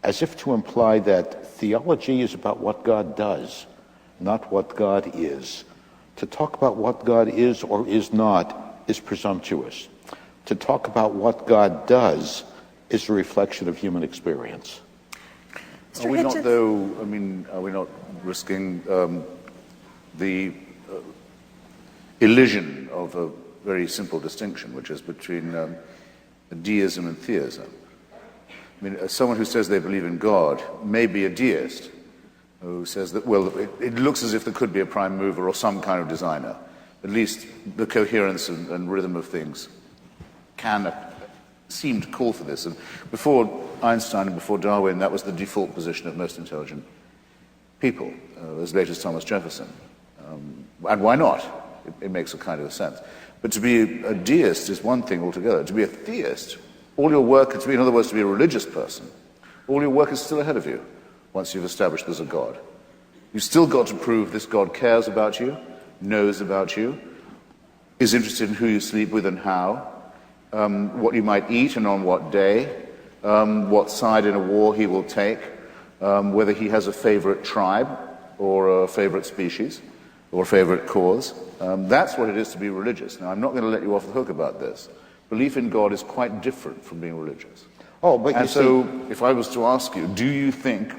as if to imply that theology is about what God does, not what God is. To talk about what God is or is not is presumptuous. To talk about what God does is a reflection of human experience.
Mr.
Are we not,
Hitchens?
though, I mean, are we not risking the elision of a very simple distinction, which is between deism and theism. I mean, someone who says they believe in God may be a deist, who says that, well, it looks as if there could be a prime mover or some kind of designer. At least the coherence and rhythm of things can seem to call for this. And before Einstein and before Darwin, that was the default position of most intelligent people, as late as Thomas Jefferson. And why not? It makes a kind of sense. But to be a deist is one thing altogether. To be a theist, all your work, in other words, to be a religious person, all your work is still ahead of you once you've established there's a God. You've still got to prove this God cares about you, knows about you, is interested in who you sleep with and how, what you might eat and on what day, what side in a war he will take, whether he has a favorite tribe or a favorite species or a favorite cause. That's what it is to be religious. Now, I'm not going to let you off the hook about this. Belief in God is quite different from being religious.
Oh, but
and so, if I was to ask you, do you think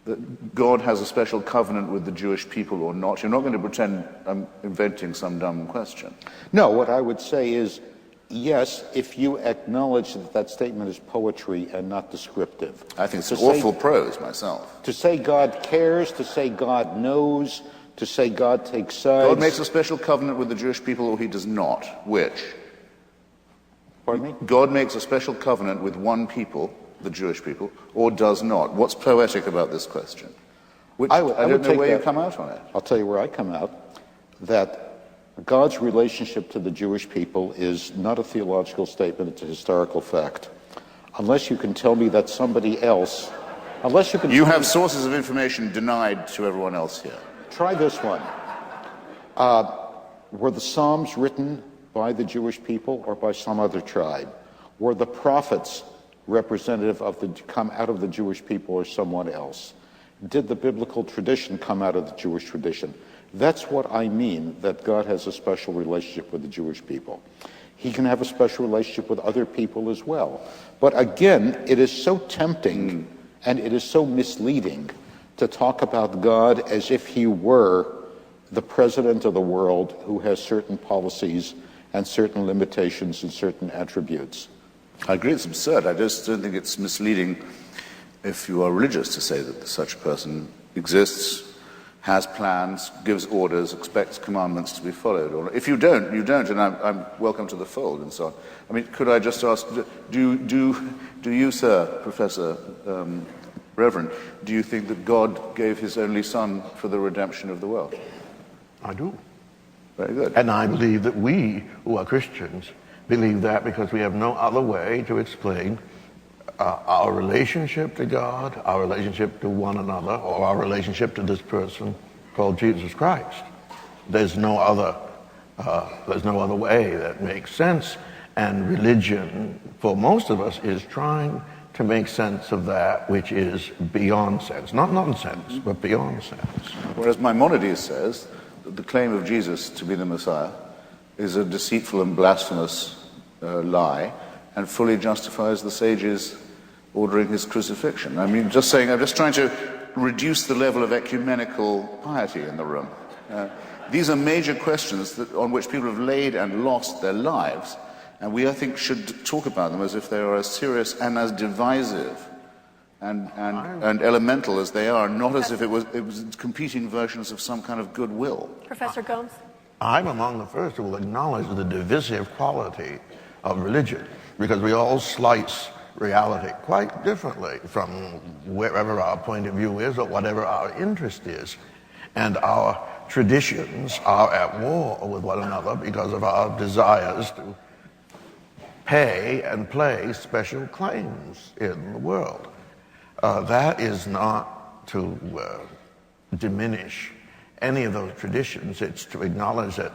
that God has a special covenant with the Jewish people or not? You're not going to pretend I'm inventing some dumb question.
No, what I would say is, yes, if you acknowledge that that statement is poetry and not descriptive.
I think it's awful prose myself.
To say God cares, to say God knows, to say God takes sides.
God makes a special covenant with the Jewish people or he does not. Which?
Pardon me?
God makes a special covenant with one people, the Jewish people, or does not. What's poetic about this question? Which, I don't know where you come out on it.
I'll tell you where I come out. That God's relationship to the Jewish people is not a theological statement, it's a historical fact. Unless you can tell me that somebody else, unless you can...
You have sources of information denied to everyone else here.
Try this one. Were the Psalms written by the Jewish people or by some other tribe? Were the prophets representative of come out of the Jewish people or someone else? Did the biblical tradition come out of the Jewish tradition? That's what I mean, that God has a special relationship with the Jewish people. He can have a special relationship with other people as well. But again, it is so tempting and it is so misleading to talk about God as if he were the president of the world who has certain policies and certain limitations and certain attributes.
I agree it's absurd. I just don't think it's misleading if you are religious to say that such a person exists, has plans, gives orders, expects commandments to be followed. Or if you don't, you don't, and I'm welcome to the fold and so on. I mean, could I just ask, do you, sir, Professor Reverend, do you think that God gave his only son for the redemption of the world?
I do.
Very good.
And I believe that we, who are Christians, believe that because we have no other way to explain our relationship to God, our relationship to one another, or our relationship to this person called Jesus Christ. There's no other way that makes sense. And religion, for most of us, is trying to make sense of that which is beyond sense. Not nonsense, but beyond sense.
Whereas Maimonides says that the claim of Jesus to be the Messiah is a deceitful and blasphemous lie, and fully justifies the sages ordering his crucifixion. I mean, I'm just trying to reduce the level of ecumenical piety in the room. These are major questions on which people have laid and lost their lives, and we, I think, should talk about them as if they are as serious and as divisive and elemental as they are, not as if it was competing versions of some kind of goodwill.
Professor Gomes?
I'm among the first who will acknowledge the divisive quality of religion, because we all slice reality quite differently from wherever our point of view is or whatever our interest is. And our traditions are at war with one another because of our desires to pay and play special claims in the world. That is not to diminish any of those traditions. It's to acknowledge that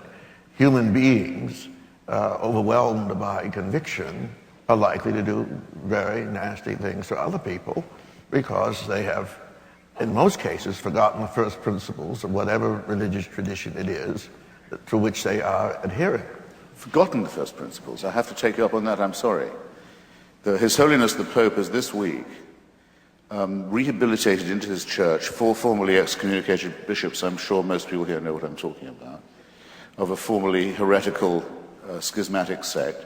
human beings, overwhelmed by conviction, are likely to do very nasty things to other people because they have, in most cases, forgotten the first principles of whatever religious tradition it is to which they are adhering.
Forgotten the first principles. I have to take you up on that, I'm sorry. His Holiness the Pope has this week rehabilitated into his church 4 formerly excommunicated bishops. I'm sure most people here know what I'm talking about, of a formerly heretical schismatic sect,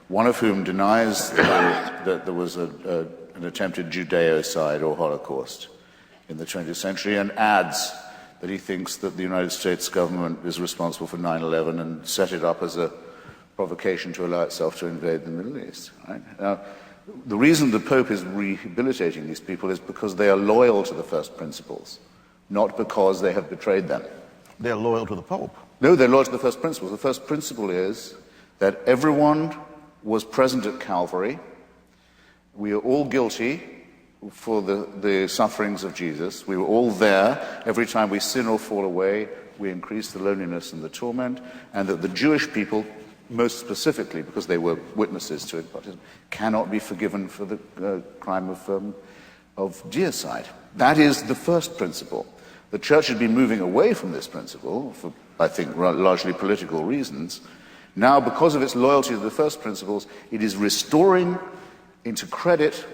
one of whom denies that there was an attempted Judeocide or Holocaust in the 20th century, and adds that he thinks that the United States government is responsible for 9/11 and set it up as a provocation to allow itself to invade the Middle East. Right? Now, the reason the Pope is rehabilitating these people is because they are loyal to the first principles, not because they have betrayed them.
They're loyal to the Pope.
No, they're loyal to the first principles. The first principle is that everyone was present at Calvary. We are all guilty for the sufferings of Jesus. We were all there. Every time we sin or fall away, we increase the loneliness and the torment, and that the Jewish people, most specifically because they were witnesses to it, cannot be forgiven for the crime of deicide. That is the first principle. The Church had been moving away from this principle for, I think, largely political reasons. Now, because of its loyalty to the first principles, it is restoring into credit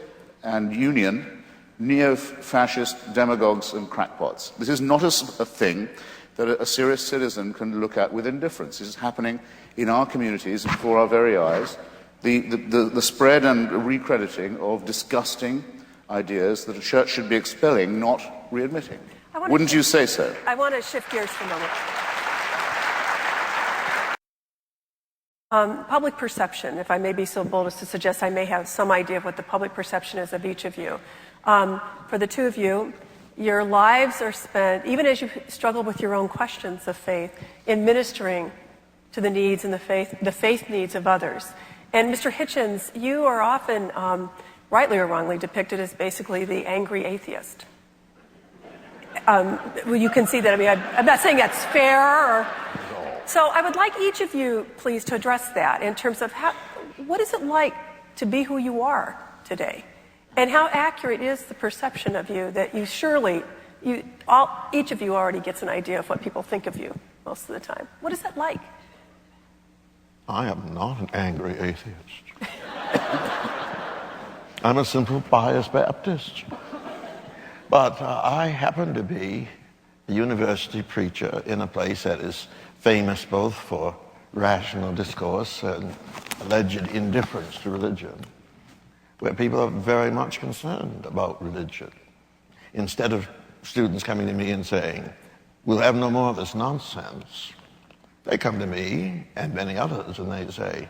and union neo-fascist demagogues and crackpots. This is not a thing that a serious citizen can look at with indifference. This is happening in our communities before our very eyes. The spread and recrediting of disgusting ideas that a church should be expelling, not readmitting. Wouldn't you say so?
I want to shift gears for a moment. Public perception, if I may be so bold as to suggest I may have some idea of what the public perception is of each of you. For the two of you, your lives are spent, even as you struggle with your own questions of faith, in ministering to the needs and the faith needs of others. And Mr. Hitchens, you are often, rightly or wrongly, depicted as basically the angry atheist. Well, you can see that. I mean, I'm not saying that's fair. So I would like each of you, please, to address that in terms of what is it like to be who you are today? And how accurate is the perception of you that you surely, each of you already gets an idea of what people think of you most of the time. What is that like?
I am not an angry atheist. I'm a simple pious Baptist. But I happen to be a university preacher in a place that is famous both for rational discourse and alleged indifference to religion, where people are very much concerned about religion. Instead of students coming to me and saying, we'll have no more of this nonsense, they come to me and many others and they say,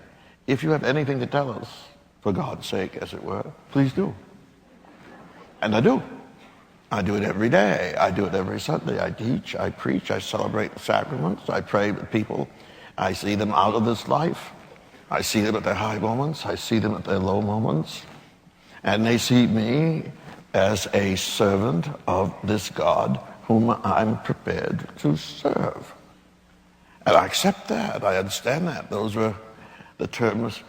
if you have anything to tell us, for God's sake, as it were, please do. And I do. I do it every day. I do it every Sunday. I teach, I preach, I celebrate the sacraments, I pray with people. I see them out of this life. I see them at their high moments. I see them at their low moments. And they see me as a servant of this God whom I'm prepared to serve. And I accept that. I understand that. Those were the terms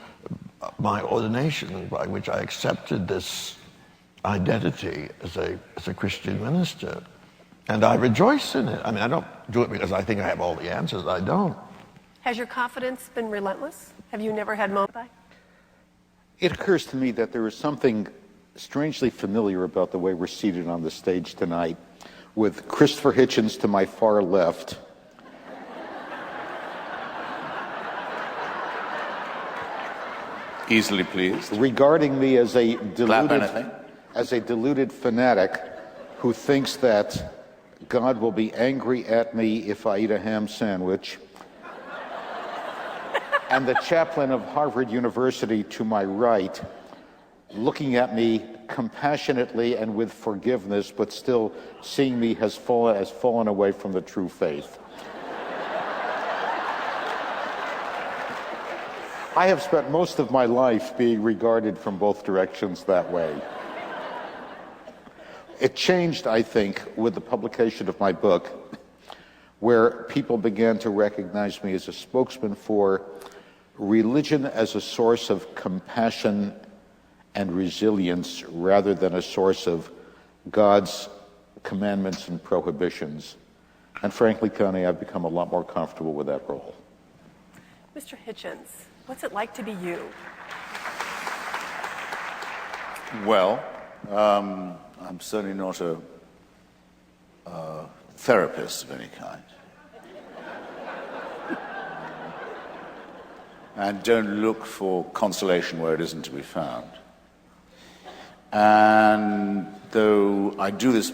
of my ordination by which I accepted this identity as a Christian minister. And I rejoice in it. I mean, I don't do it because I think I have all the answers. I don't.
Has your confidence been relentless? Have you never had moments?
It occurs to me that there is something strangely familiar about the way we're seated on the stage tonight, with Christopher Hitchens to my far left.
Easily pleased.
Regarding me as a deluded fanatic who thinks that God will be angry at me if I eat a ham sandwich. And the chaplain of Harvard University to my right, looking at me compassionately and with forgiveness, but still seeing me as fallen away from the true faith. I have spent most of my life being regarded from both directions that way. It changed, I think, with the publication of my book, where people began to recognize me as a spokesman for religion as a source of compassion and resilience rather than a source of God's commandments and prohibitions. And frankly, Connie, I've become a lot more comfortable with that role.
Mr. Hitchens, what's it like to be you?
Well, I'm certainly not a therapist of any kind. and don't look for consolation where it isn't to be found. And though I do this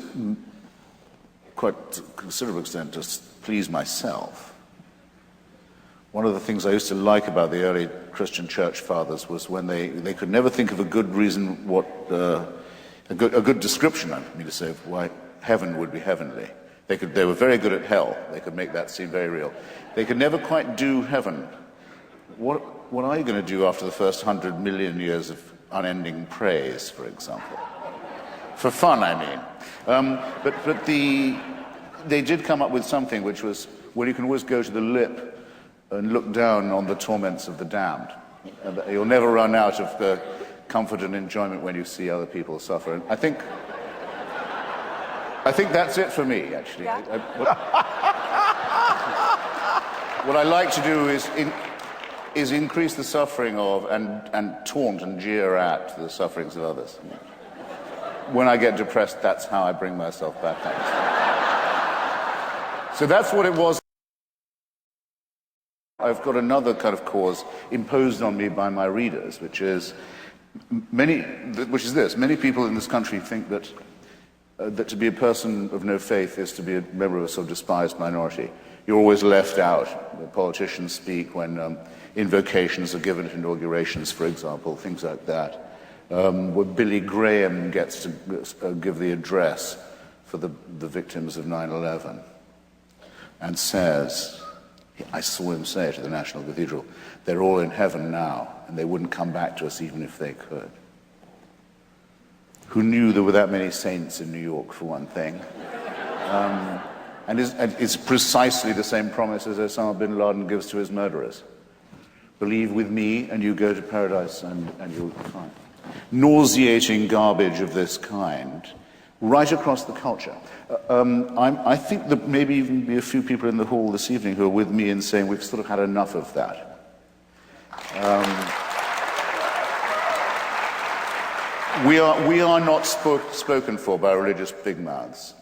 quite to a considerable extent to please myself, one of the things I used to like about the early Christian church fathers was when they could never think of a good reason a good description, I mean to say, of why heaven would be heavenly. They were very good at hell. They could make that seem very real. They could never quite do heaven. What are you going to do after the first 100 million years of unending praise, for example? For fun, I mean. But they did come up with something which was, well, you can always go to the lip and look down on the torments of the damned. And you'll never run out of the comfort and enjoyment when you see other people suffer. And I think that's it for me, actually.
Yeah.
What I like to do is increase the suffering of and taunt and jeer at the sufferings of others. When I get depressed, that's how I bring myself back up. So that's what it was. I've got another kind of cause imposed on me by my readers, which is this. Many people in this country think that to be a person of no faith is to be a member of a sort of despised minority. You're always left out. The politicians speak when invocations are given at inaugurations, for example, things like that. Where Billy Graham gets to give the address for the victims of 9/11 and says, I saw him say it at the National Cathedral, they're all in heaven now, and they wouldn't come back to us even if they could. Who knew there were that many saints in New York, for one thing? And it's precisely the same promise as Osama bin Laden gives to his murderers. Believe with me, and you go to paradise, and you'll be fine. Nauseating garbage of this kind, right across the culture. I think that maybe even be a few people in the hall this evening who are with me in saying we've sort of had enough of that. We are not spoken for by religious big mouths,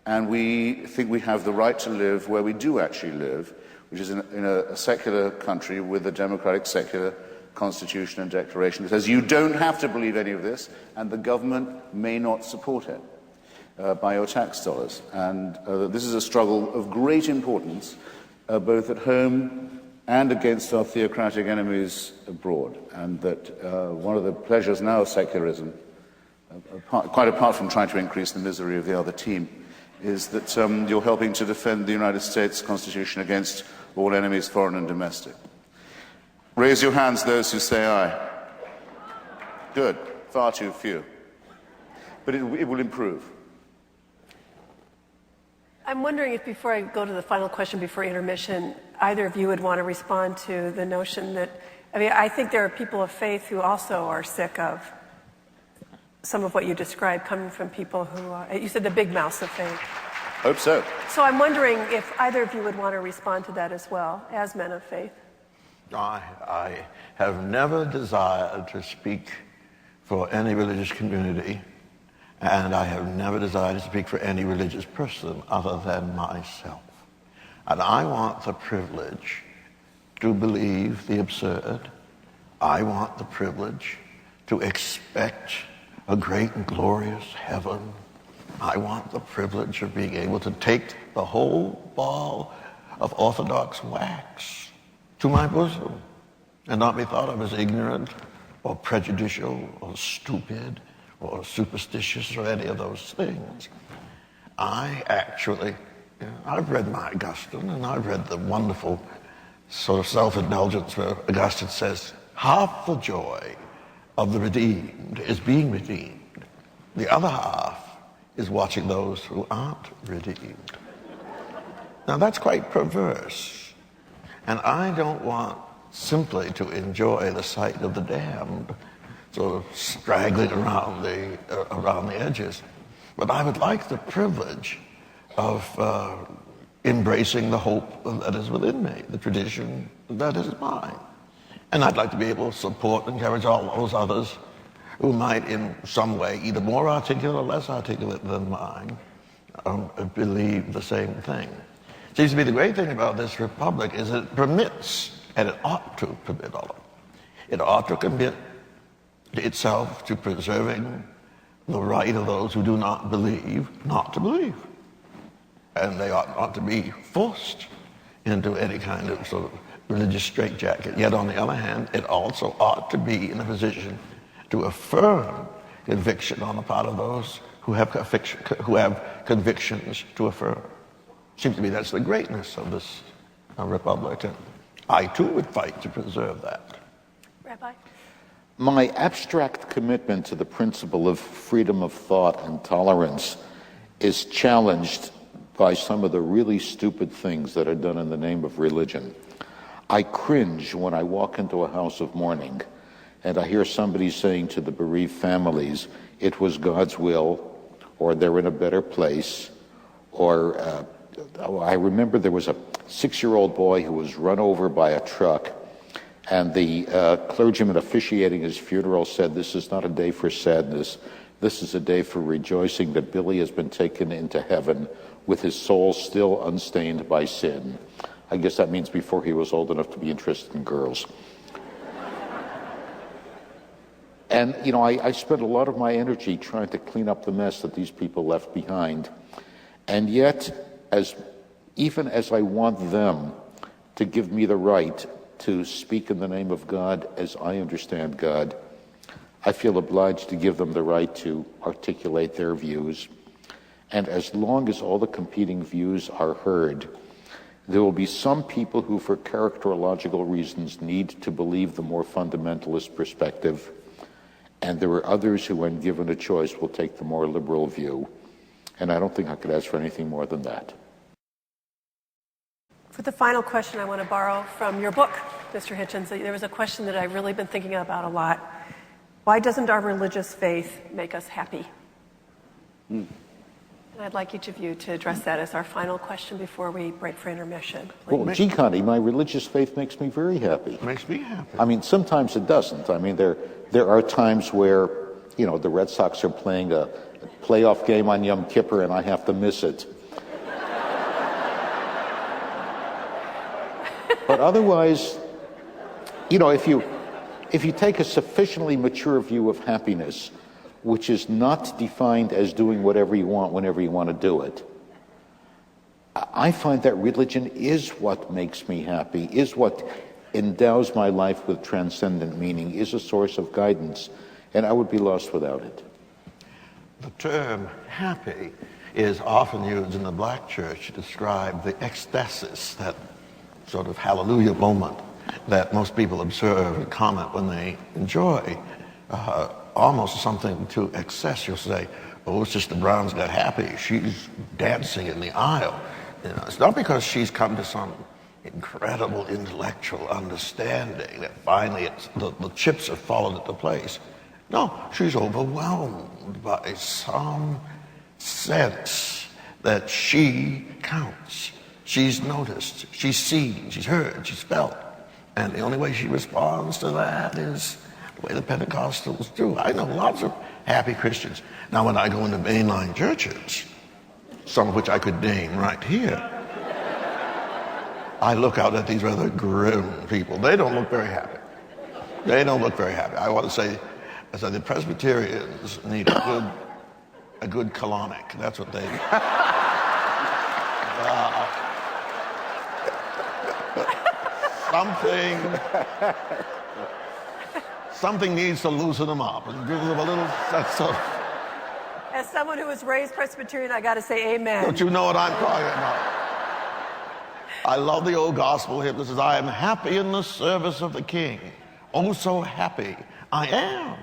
and we think we have the right to live where we do actually live, which is in a secular country with a democratic secular constitution and declaration that says you don't have to believe any of this, and the government may not support it by your tax dollars. And this is a struggle of great importance, both at home and against our theocratic enemies abroad. And that one of the pleasures now of secularism, quite apart from trying to increase the misery of the other team, is that you're helping to defend the United States Constitution against all enemies, foreign and domestic. Raise your hands, those who say aye. Good. Far too few. But it will improve.
I'm wondering if before I go to the final question before intermission, either of you would want to respond to the notion that, I think there are people of faith who also are sick of some of what you described coming from people who are, you said the big mouths of faith.
Hope so.
So I'm wondering if either of you would want to respond to that as well, as men of faith.
I have never desired to speak for any religious community, and I have never desired to speak for any religious person other than myself. And I want the privilege to believe the absurd. I want the privilege to expect a great and glorious heaven. I want the privilege of being able to take the whole ball of orthodox wax to my bosom and not be thought of as ignorant or prejudicial or stupid or superstitious or any of those things. I actually, I've read my Augustine, and I've read the wonderful sort of self-indulgence where Augustine says, half the joy of the redeemed is being redeemed. The other half is watching those who aren't redeemed. Now that's quite perverse. And I don't want simply to enjoy the sight of the damned sort of straggling around the edges. But I would like the privilege of embracing the hope that is within me, the tradition that is mine. And I'd like to be able to support and encourage all those others who might in some way, either more articulate or less articulate than mine, believe the same thing. Seems to be the great thing about this republic is it permits and it ought to permit all of it. It ought to commit itself to preserving the right of those who do not believe not to believe. And they ought not to be forced into any kind of sort of religious straitjacket. Yet on the other hand, it also ought to be in a position to affirm conviction on the part of those who have convictions to affirm. Seems to me that's the greatness of this republic. And I too would fight to preserve that.
Rabbi?
My abstract commitment to the principle of freedom of thought and tolerance is challenged by some of the really stupid things that are done in the name of religion. I cringe when I walk into a house of mourning and I hear somebody saying to the bereaved families, it was God's will, or they're in a better place, or I remember there was a 6-year-old boy who was run over by a truck, and the clergyman officiating his funeral said, this is not a day for sadness, this is a day for rejoicing that Billy has been taken into heaven with his soul still unstained by sin. I guess that means before he was old enough to be interested in girls. And, you know, I spent a lot of my energy trying to clean up the mess that these people left behind. And yet, even as I want them to give me the right to speak in the name of God as I understand God, I feel obliged to give them the right to articulate their views. And as long as all the competing views are heard, there will be some people who, for characterological reasons, need to believe the more fundamentalist perspective, and there are others who, when given a choice, will take the more liberal view. And I don't think I could ask for anything more than that.
For the final question, I want to borrow from your book, Mr. Hitchens. There was a question that I've really been thinking about a lot. Why doesn't our religious faith make us happy? And I'd like each of you to address that as our final question before we break for intermission. Please.
Well, gee, Connie, my religious faith makes me very happy.
Makes me happy.
I mean, sometimes it doesn't. I mean, there are times where, you know, the Red Sox are playing a playoff game on Yom Kippur and I have to miss it. But otherwise, you know, if you take a sufficiently mature view of happiness, which is not defined as doing whatever you want whenever you want to do it, I find that religion is what makes me happy, is what endows my life with transcendent meaning, is a source of guidance, and I would be lost without it.
The term happy is often used in the black church to describe the ecstasis, that sort of hallelujah moment that most people observe and comment when they enjoy almost something to excess. You'll say, oh, Sister Brown's got happy. She's dancing in the aisle. You know, it's not because she's come to some incredible intellectual understanding that finally the chips have fallen into place. No, she's overwhelmed by some sense that she counts. She's noticed, she's seen, she's heard, she's felt. And the only way she responds to that is the way the Pentecostals do. I know lots of happy Christians. Now, when I go into mainline churches, some of which I could name right here, I look out at these rather grim people. They don't look very happy. They don't look very happy. I want to say, the Presbyterians need a good colonic. That's what they need. Something needs to loosen them up and give them a little sense of...
As someone who was raised Presbyterian, I got to say amen.
Don't you know what I'm talking about? I love the old gospel hymn that says, I am happy in the service of the King. Oh, so happy I am.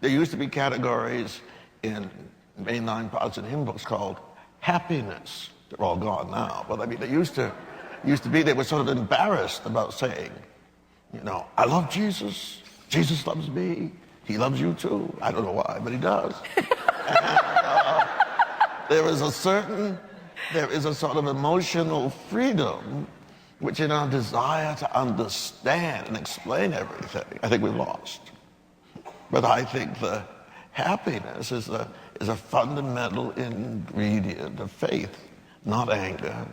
There used to be categories in mainline Protestant hymn books called happiness. They're all gone now. But I mean, they used to be, they were sort of embarrassed about saying, you know, I love Jesus. Jesus loves me. He loves you too. I don't know why, but he does. And, there is a sort of emotional freedom which in our desire to understand and explain everything, I think we've lost. But I think the happiness is a fundamental ingredient of faith, not anger,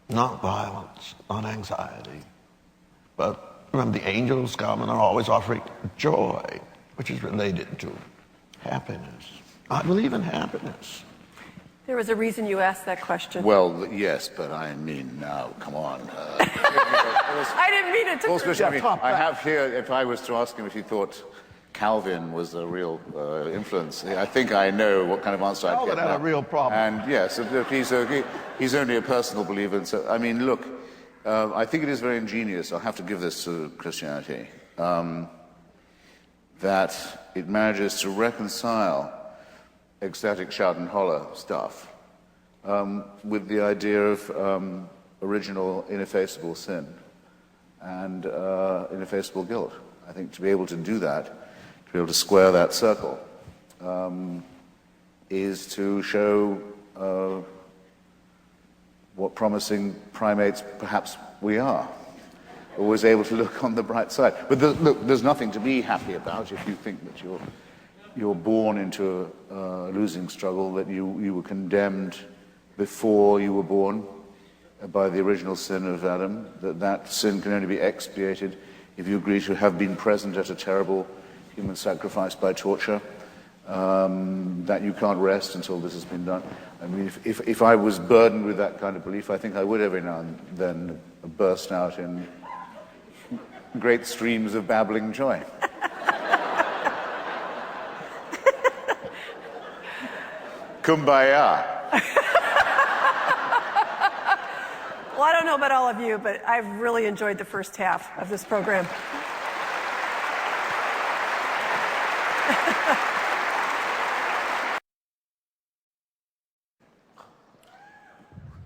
not violence, not anxiety, But remember, the angels come and are always offering joy, which is related to happiness. I believe in happiness.
There was a reason you asked that question.
Well, yes, but I mean, now, come on.
I didn't mean it to.
I have here, if I was to ask him if he thought Calvin was a real influence, I think I know what kind of answer I'd get.
Calvin had a real problem.
And yes, he's only a personal believer. And so, I mean, look, I think it is very ingenious. I'll have to give this to Christianity, that it manages to reconcile ecstatic shout and holler stuff with the idea of original ineffaceable sin and ineffaceable guilt. I think to be able to do that, to be able to square that circle, is to show what promising primates perhaps we are. Always able to look on the bright side. But there's nothing to be happy about if you think that you're born into a losing struggle, that you were condemned before you were born by the original sin of Adam, that sin can only be expiated if you agree to have been present at a terrible human sacrifice by torture, that you can't rest until this has been done. I mean, if I was burdened with that kind of belief, I think I would every now and then burst out in great streams of babbling joy. Kumbaya.
Well, I don't know about all of you, but I've really enjoyed the first half of this program.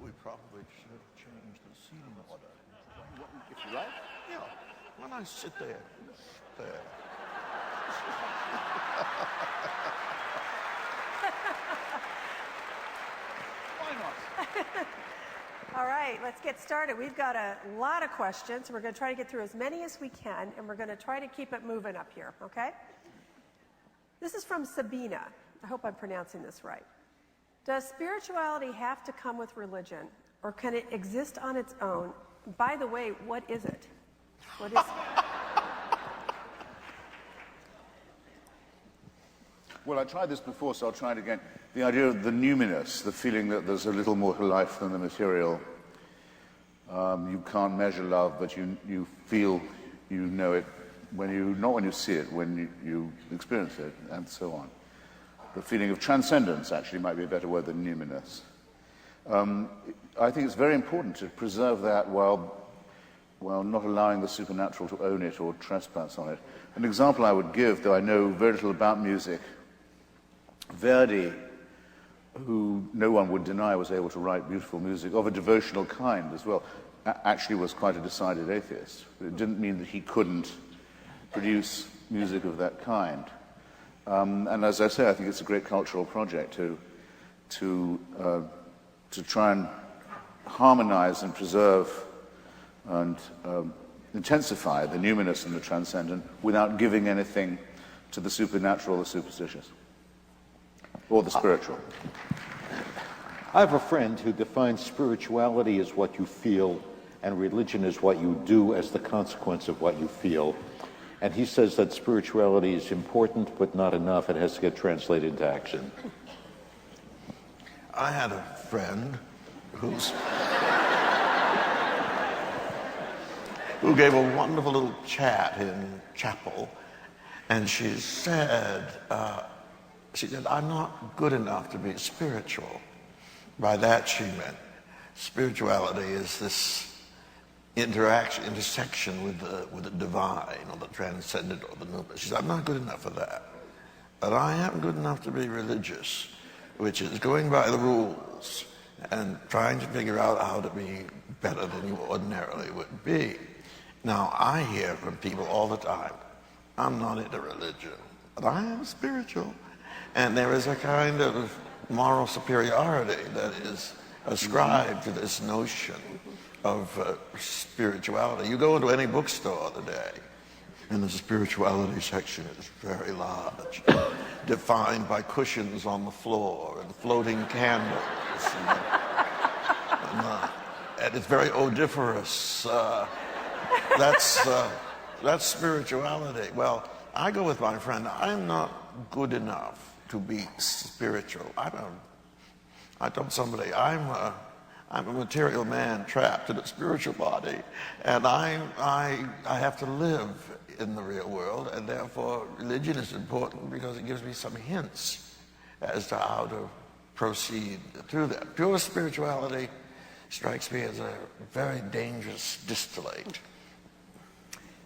We probably should change the seating order.
If you like.
Yeah, when I sit there.
Why not?
All right, let's get started. We've got a lot of questions. We're going to try to get through as many as we can, and we're going to try to keep it moving up here, okay? This is from Sabina. I hope I'm pronouncing this right. Does spirituality have to come with religion, or can it exist on its own? By the way, what is it? What is it?
Well, I tried this before, so I'll try it again. The idea of the numinous, the feeling that there's a little more to life than the material. You can't measure love, but you feel you know it not when you see it, when you experience it, and so on. The feeling of transcendence actually might be a better word than numinous. I think it's very important to preserve that while not allowing the supernatural to own it or trespass on it. An example I would give, though I know very little about music, Verdi, who no one would deny was able to write beautiful music of a devotional kind as well, actually was quite a decided atheist. But it didn't mean that he couldn't produce music of that kind. And as I say, I think it's a great cultural project to try and harmonize and preserve and intensify the numinous and the transcendent without giving anything to the supernatural or the superstitious. Or the spiritual.
I have a friend who defines spirituality as what you feel and religion as what you do as the consequence of what you feel. And he says that spirituality is important but not enough. It has to get translated into action.
I had a friend who gave a wonderful little chat in chapel, and she said, I'm not good enough to be spiritual. By that she meant spirituality is this intersection with the divine or the transcendent or the numinous. She said, I'm not good enough for that. But I am good enough to be religious, which is going by the rules and trying to figure out how to be better than you ordinarily would be. Now, I hear from people all the time, I'm not into religion, but I am spiritual. And there is a kind of moral superiority that is ascribed to this notion of spirituality. You go into any bookstore today, and the spirituality section is very large, defined by cushions on the floor and floating candles. And it's very odoriferous. that's spirituality. Well, I go with my friend. I'm not good enough to be spiritual. I told somebody I'm a material man trapped in a spiritual body, and I have to live in the real world, and therefore religion is important because it gives me some hints as to how to proceed through that. Pure spirituality strikes me as a very dangerous distillate.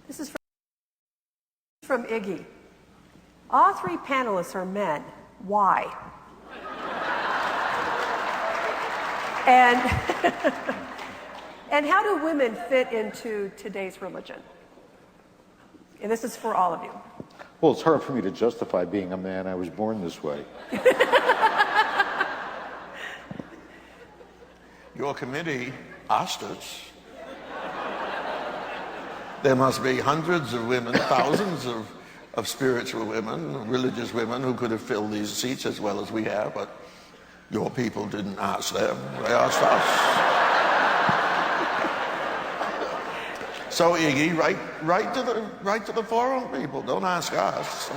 This is from Iggy. All three panelists are men. Why? And, and how do women fit into today's religion? And this is for all of you.
Well, it's hard for me to justify being a man. I was born this way.
Your committee asked us. There must be hundreds of women, thousands of spiritual women, religious women who could have filled these seats as well as we have, but your people didn't ask them, they asked us. So Iggy, write to the forum people, don't ask us.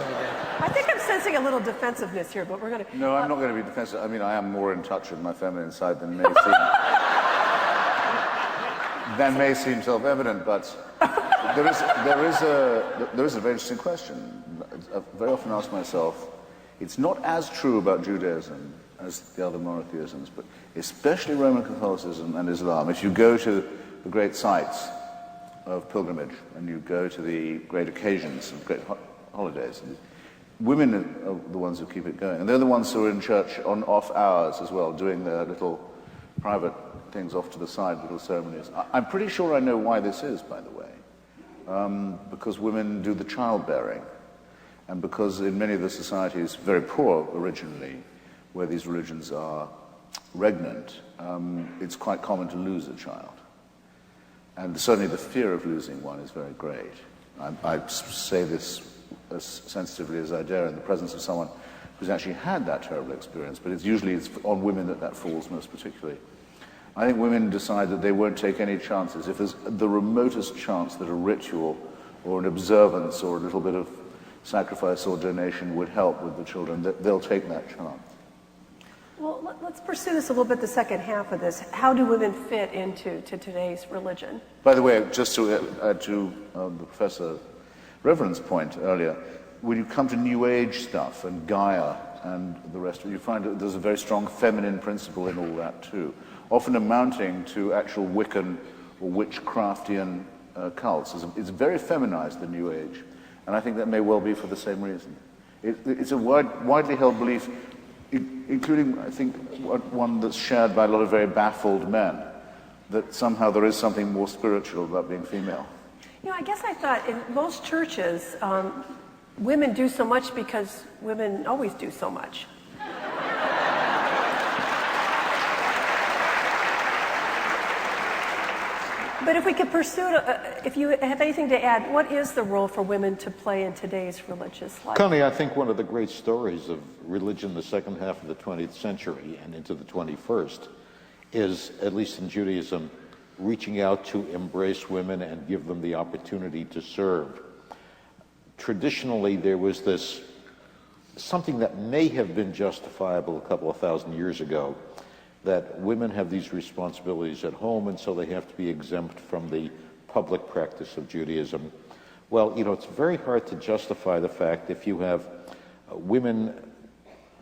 I think I'm sensing a little defensiveness here, but we're going to...
No, I'm not going to be defensive. I mean, I am more in touch with my feminine side than may seem self-evident, but there is a very interesting question. I very often ask myself, it's not as true about Judaism as the other monotheisms, but especially Roman Catholicism and Islam. If you go to the great sites of pilgrimage and you go to the great occasions of great holidays, women are the ones who keep it going. And they're the ones who are in church on off hours as well, doing their little private things off to the side, little ceremonies. I'm pretty sure I know why this is, by the way. Because women do the childbearing. And because in many of the societies, very poor originally, where these religions are regnant, it's quite common to lose a child. And certainly the fear of losing one is very great. I say this as sensitively as I dare in the presence of someone who's actually had that terrible experience, but it's on women that falls most particularly. I think women decide that they won't take any chances. If there's the remotest chance that a ritual or an observance or a little bit of sacrifice or donation would help with the children, they'll take that chance.
Well, let's pursue this a little bit, the second half of this. How do women fit into today's religion?
By the way, just to add to the Professor Reverend's point earlier, when you come to New Age stuff and Gaia and the rest of it, you find that there's a very strong feminine principle in all that too, often amounting to actual Wiccan or witchcraftian cults. It's very feminized, the New Age, and I think that may well be for the same reason. It's a widely held belief, including, I think, one that's shared by a lot of very baffled men, that somehow there is something more spiritual about being female.
You know, I guess I thought in most churches, women do so much because women always do so much. But if we could pursue, if you have anything to add, what is the role for women to play in today's religious life?
Connie, I think one of the great stories of religion the second half of the 20th century and into the 21st is, at least in Judaism, reaching out to embrace women and give them the opportunity to serve. Traditionally, there was this, something that may have been justifiable a couple of thousand years ago, that women have these responsibilities at home, and so they have to be exempt from the public practice of Judaism. Well, you know, it's very hard to justify the fact if you have women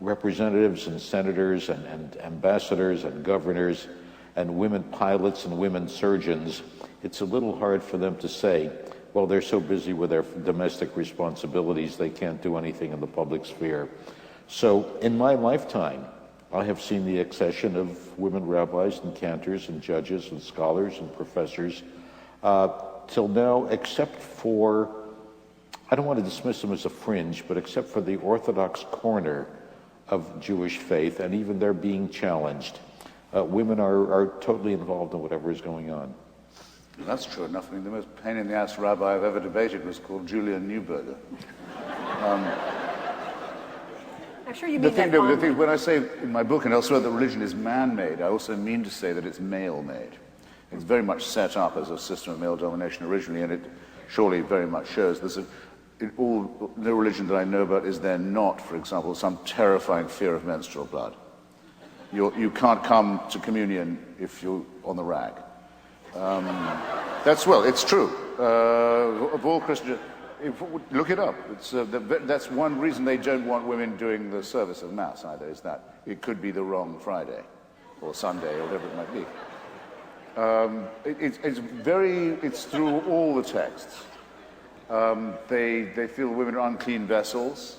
representatives and senators and ambassadors and governors and women pilots and women surgeons. It's a little hard for them to say, well, they're so busy with their domestic responsibilities they can't do anything in the public sphere. So in my lifetime, I have seen the accession of women rabbis and cantors and judges and scholars and professors till now, except for, I don't want to dismiss them as a fringe, but except for the Orthodox corner of Jewish faith, and even they're being challenged. Women are totally involved in whatever is going on.
That's true enough. I mean, the most pain-in-the-ass rabbi I've ever debated was called Julian Neuberger.
I'm sure you mean that
the thing, when I say in my book and elsewhere that religion is man-made, I also mean to say that it's male-made. It's very much set up as a system of male domination originally, and it surely very much shows. No religion that I know about is there not, for example, some terrifying fear of menstrual blood. You can't come to communion if you're on the rag. It's true. Of all Christians, look it up. That's one reason they don't want women doing the service of Mass either, is that it could be the wrong Friday or Sunday or whatever it might be. It's through all the texts. They feel women are unclean vessels.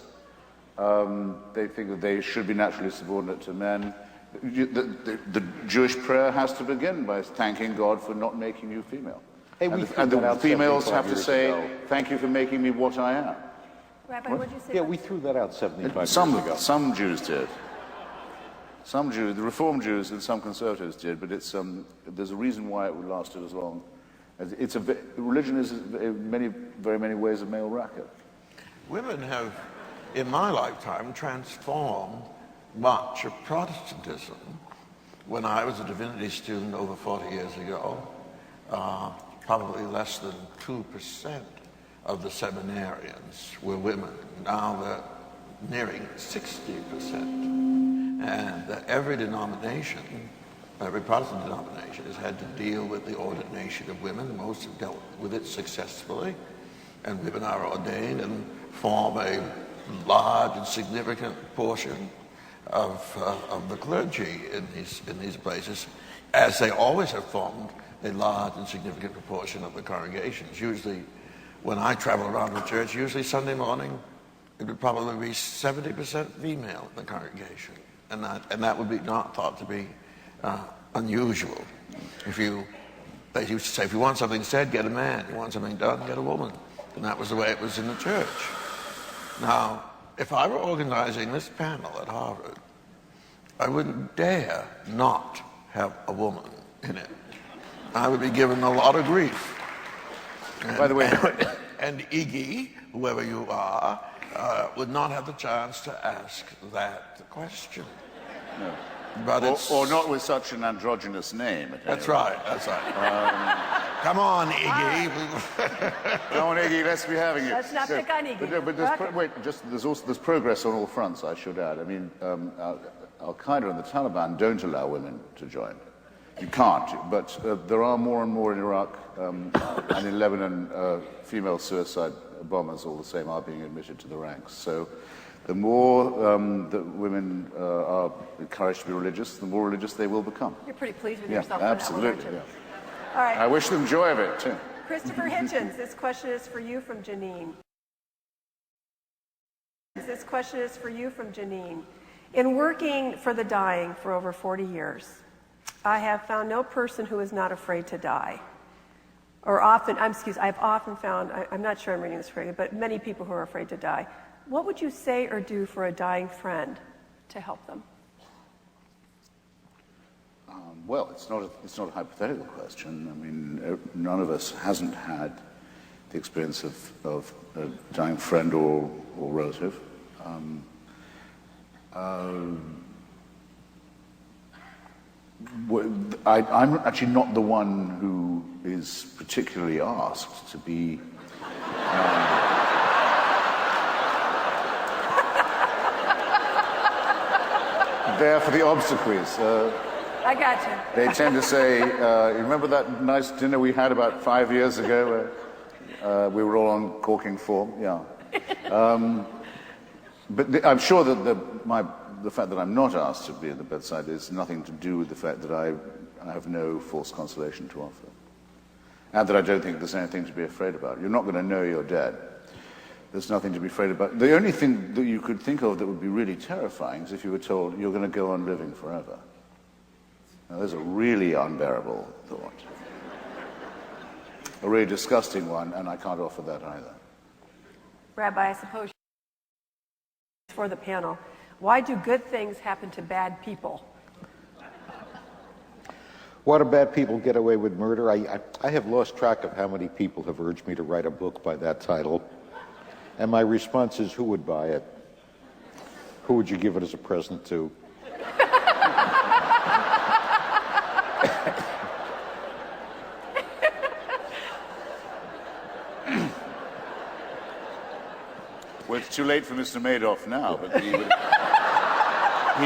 They think that they should be naturally subordinate to men. The Jewish prayer has to begin by thanking God for not making you female.
Hey,
and the females have to say, thank you for making me what I am.
Rabbi, what did you say?
Yeah, we threw that out 75 years ago.
Some Jews did. Some Jews, the Reformed Jews and some conservatives did, but there's a reason why it lasted as long. Religion is in very many ways a male racket.
Women have, in my lifetime, transformed much of Protestantism. When I was a divinity student over 40 years ago, probably less than 2% of the seminarians were women. Now they're nearing 60%. And every denomination, every Protestant denomination has had to deal with the ordination of women. Most have dealt with it successfully. And women are ordained and form a large and significant portion of the clergy in these places, as they always have formed a large and significant proportion of the congregations. Usually, when I travel around the church, usually Sunday morning, it would probably be 70% female in the congregation. And that would be not thought to be unusual. They used to say, if you want something said, get a man. If you want something done, get a woman. And that was the way it was in the church. Now, if I were organizing this panel at Harvard, I wouldn't dare not have a woman in it. I would be given a lot of grief.
By the way,
and Iggy, whoever you are, would not have the chance to ask that question.
No.
But
or not with such an androgynous name.
That's right. Come on, Iggy.
Come on, Iggy, let's be having you.
Let's not pick on Iggy.
But there's progress on all fronts, I should add. I mean, Al-Qaeda and the Taliban don't allow women to join. You can't, but there are more and more in Iraq and in Lebanon, female suicide bombers all the same are being admitted to the ranks. So the more that women are encouraged to be religious, the more religious they will become.
You're pretty pleased with
Yeah,
yourself.
absolutely.
For that one,
Yeah.
All right.
I wish them joy of it, too.
Christopher Hitchens, this question is for you from Janine. This question is for you from Janine. In working for the dying for over 40 years, I have found no person who is not afraid to die. I've often found, I'm not sure I'm reading this correctly, but many people who are afraid to die. What would you say or do for a dying friend to help them?
Well, it's not a hypothetical question. I mean, none of us hasn't had the experience of a dying friend or relative. I'm actually not the one who is particularly asked to be there for the obsequies.
I got you.
They tend to say, remember that nice dinner we had about 5 years ago where we were all on corking form? Yeah. But I'm sure that the fact that I'm not asked to be at the bedside is nothing to do with the fact that I have no false consolation to offer. And that I don't think there's anything to be afraid about. You're not going to know you're dead. There's nothing to be afraid about. The only thing that you could think of that would be really terrifying is if you were told you're going to go on living forever. Now, there's a really unbearable thought. A really disgusting one, and I can't offer that either.
Rabbi, I suppose for the panel, why do good things happen to bad people?
Why do bad people get away with murder? I have lost track of how many people have urged me to write a book by that title. And my response is, who would buy it? Who would you give it as a present to?
It's too late for Mr. Madoff now, but he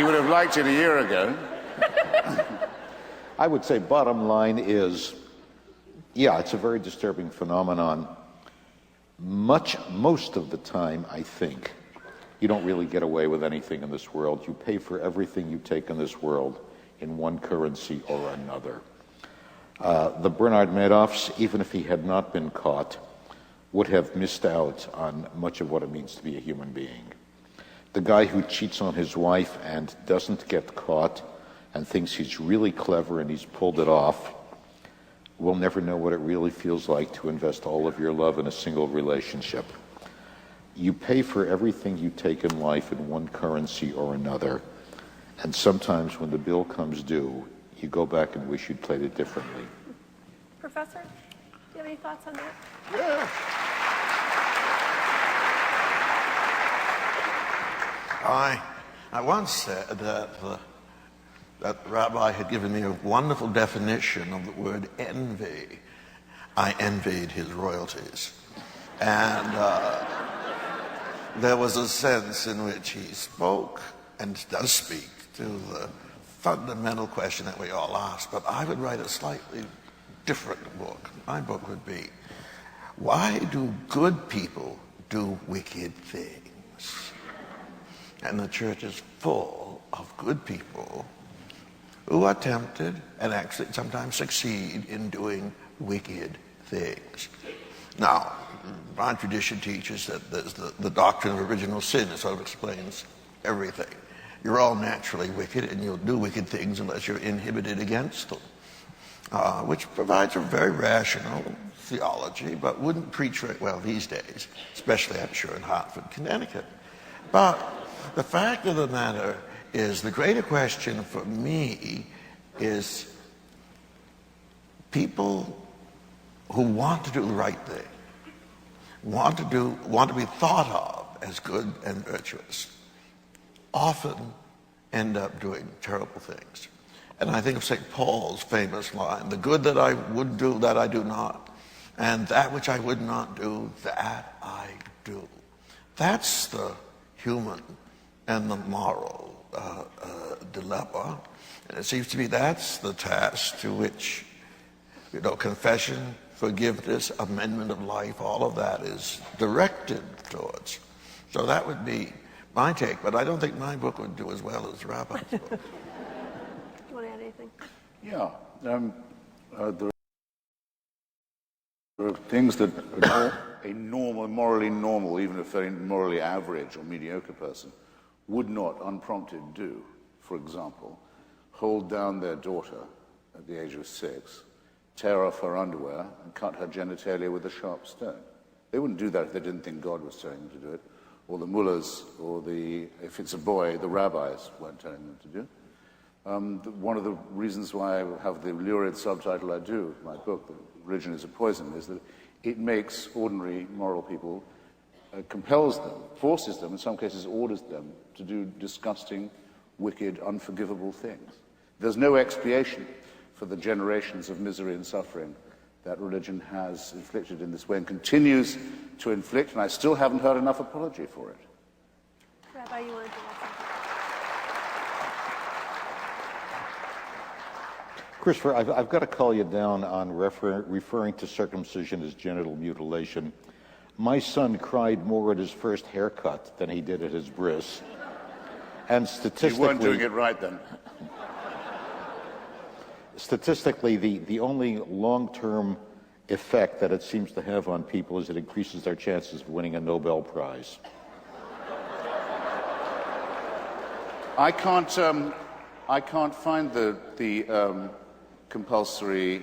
would have liked it a year ago.
I would say bottom line is, yeah, it's a very disturbing phenomenon. Most of the time, I think, you don't really get away with anything in this world. You pay for everything you take in this world in one currency or another. The Bernard Madoffs, even if he had not been caught, would have missed out on much of what it means to be a human being. The guy who cheats on his wife and doesn't get caught and thinks he's really clever and he's pulled it off will never know what it really feels like to invest all of your love in a single relationship. You pay for everything you take in life in one currency or another, and sometimes when the bill comes due, you go back and wish you'd played it differently.
Professor, do you have any thoughts on that?
Yeah. I once said that Rabbi had given me a wonderful definition of the word envy. I envied his royalties. And there was a sense in which he spoke, and does speak, to the fundamental question that we all ask. But I would write a slightly different book. My book would be, why do good people do wicked things? And the church is full of good people who are tempted and actually sometimes succeed in doing wicked things. Now, my tradition teaches that there's the doctrine of original sin. It sort of explains everything. You're all naturally wicked, and you'll do wicked things unless you're inhibited against them, which provides a very rational theology, but wouldn't preach very well these days, especially, I'm sure, in Hartford, Connecticut. But the fact of the matter is, the greater question for me is people who want to do the right thing, want to be thought of as good and virtuous, often end up doing terrible things. And I think of St. Paul's famous line, the good that I would do, that I do not, and that which I would not do, that I do. That's the human and the moral dilemma. And it seems to me that's the task to which, confession, forgiveness, amendment of life, all of that is directed towards. So that would be my take, but I don't think my book would do as well as Rabbi's book.
Do you want to add anything?
Yeah. There are things that a morally normal, even a very morally average or mediocre person would not unprompted do. For example, hold down their daughter at the age of 6, tear off her underwear, and cut her genitalia with a sharp stone. They wouldn't do that if they didn't think God was telling them to do it, or the mullahs, or if it's a boy, the rabbis weren't telling them to do it. One of the reasons why I have the lurid subtitle I do of my book, that Religion is a Poison, is that it makes ordinary moral people, compels them, forces them, in some cases orders them, to do disgusting, wicked, unforgivable things. There's no expiation for the generations of misery and suffering that religion has inflicted in this way and continues to inflict, and I still haven't heard enough apology for it.
Rabbi, you want to add something?
Christopher, I've got to call you down on referring to circumcision as genital mutilation. My son cried more at his first haircut than he did at his bris. And statistically...
You weren't doing it right then.
Statistically, the only long-term effect that it seems to have on people is it increases their chances of winning a Nobel Prize.
I can't find the compulsory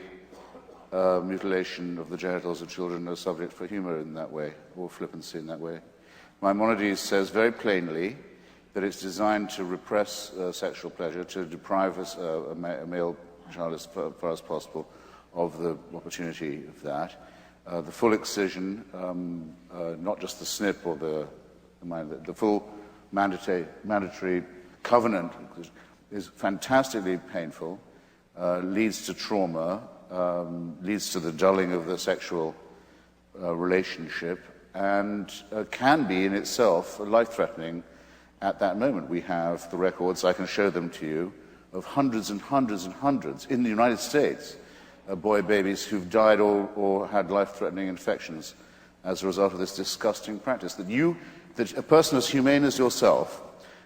mutilation of the genitals of children a subject for humor in that way, or flippancy in that way. Maimonides says very plainly that it's designed to repress sexual pleasure, to deprive a male child as far as possible of the opportunity of that. The full excision, not just the snip or the full mandatory covenant is fantastically painful, leads to trauma, leads to the dulling of the sexual relationship, and can be in itself life-threatening at that moment. We have the records, I can show them to you, of hundreds and hundreds and hundreds in the United States, boy babies who've died or had life-threatening infections as a result of this disgusting practice. That a person as humane as yourself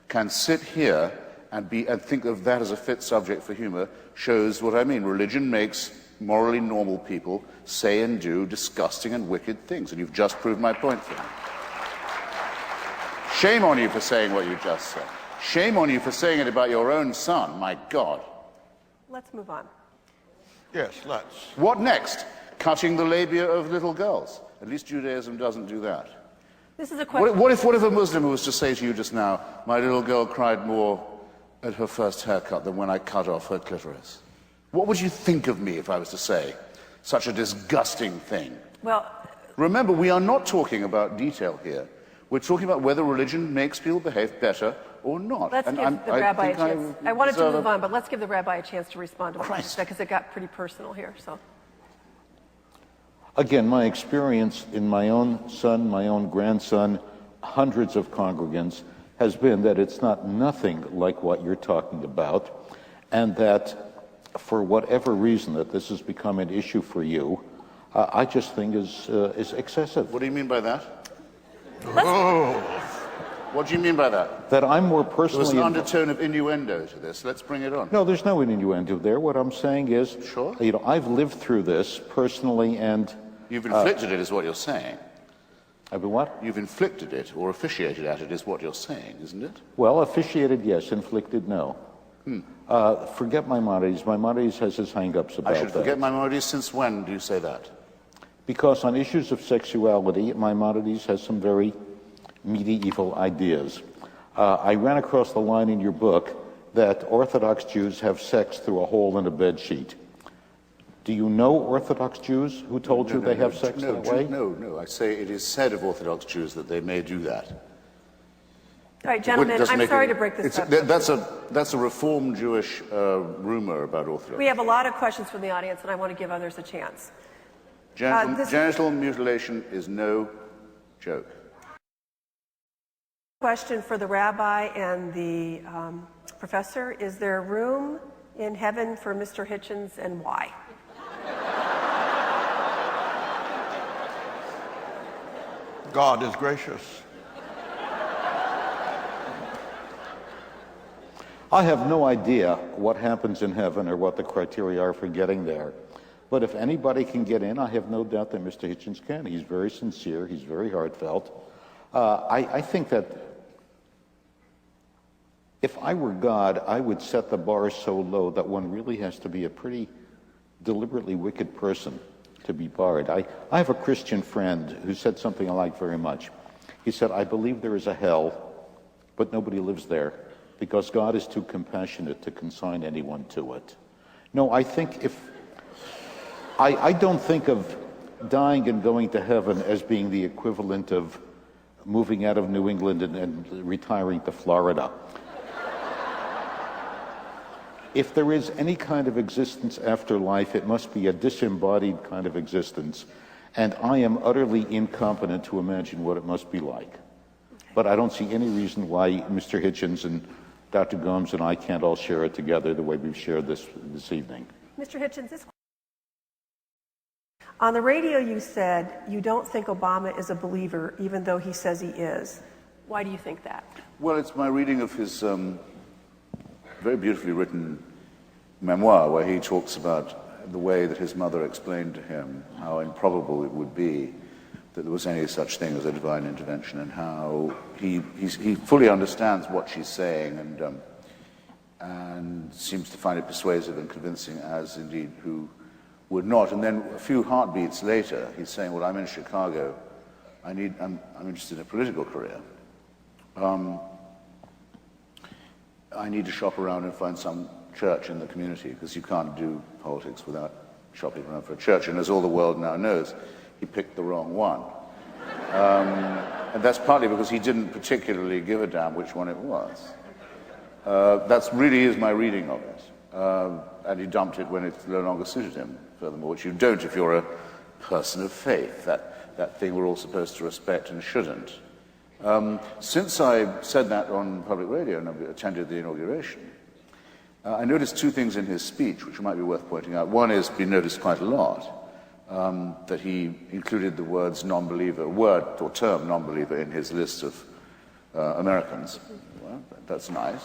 can sit here and think of that as a fit subject for humor shows what I mean. Religion makes morally normal people say and do disgusting and wicked things, and you've just proved my point for me. Shame on you for saying what you just said. Shame on you for saying it about your own son, my God.
Let's move on.
Yes, let's.
What next? Cutting the labia of little girls. At least Judaism doesn't do that.
This is a question.
What if a Muslim was to say to you just now, my little girl cried more at her first haircut than when I cut off her clitoris? What would you think of me if I was to say such a disgusting thing?
Well,
remember, we are not talking about detail here. We're talking about whether religion makes people behave better or not.
let's give the rabbi a chance. I wanted to move on, but let's give the rabbi a chance to respond to what you said, because it got pretty personal here. So,
Again, my experience in my own son, my own grandson, hundreds of congregants, has been that it's not nothing like what you're talking about, and that for whatever reason that this has become an issue for you, I just think is excessive.
What do you mean by that?
Oh,
What do you mean by that?
That I'm more
There's
personally...
an undertone of innuendo to this. Let's bring it on.
No, there's no innuendo there. What I'm saying is,
Sure.
you know, I've lived through this personally, and
You've inflicted it, is what you're saying.
I've been what?
You've inflicted it, or officiated at it, is what you're saying, isn't it?
Well, officiated, yes. Inflicted, no. Forget Maimonides. Maimonides has his hang-ups about
I should
that.
forget Maimonides. Since when do you say that?
Because on issues of sexuality, Maimonides has some very medieval ideas. I ran across the line in your book that Orthodox Jews have sex through a hole in a bed sheet. Do you know Orthodox Jews who told you they have sex that way?
No. I say it is said of Orthodox Jews that they may do that.
all right, gentlemen, I'm sorry to break this up.
That's a Reformed Jewish rumor about Orthodox.
We have a lot of questions from the audience, and I want to give others a chance.
Genital mutilation is no joke.
Question for the rabbi and the professor. Is there room in heaven for Mr. Hitchens, and why?
God is gracious.
I have no idea what happens in heaven or what the criteria are for getting there. But if anybody can get in, I have no doubt that Mr. Hitchens can. He's very sincere. He's very heartfelt. I think that if I were God, I would set the bar so low that one really has to be a pretty deliberately wicked person to be barred. I have a Christian friend who said something I like very much. He said, I believe there is a hell, but nobody lives there because God is too compassionate to consign anyone to it. No, I think I don't think of dying and going to heaven as being the equivalent of moving out of New England and retiring to Florida. If there is any kind of existence after life, it must be a disembodied kind of existence. And I am utterly incompetent to imagine what it must be like. But I don't see any reason why Mr. Hitchens and Dr. Gomes and I can't all share it together the way we've shared this evening.
Mr. Hitchens, on the radio you said you don't think Obama is a believer, even though he says he is. Why do you think that?
Well, it's my reading of his very beautifully written memoir where he talks about the way that his mother explained to him how improbable it would be that there was any such thing as a divine intervention, and how he fully understands what she's saying and seems to find it persuasive and convincing, as indeed who would not. And then a few heartbeats later, he's saying, well, I'm in Chicago. I'm interested in a political career. I need to shop around and find some church in the community, because you can't do politics without shopping around for a church. And as all the world now knows, he picked the wrong one. And that's partly because he didn't particularly give a damn which one it was. That really is my reading of it. And he dumped it when it no longer suited him, furthermore, which you don't if you're a person of faith, that thing we're all supposed to respect and shouldn't. Since I said that on public radio and I attended the inauguration, I noticed two things in his speech which might be worth pointing out. One is been noticed quite a lot, that he included the words non-believer, word or term non-believer in his list of Americans. Well, that's nice.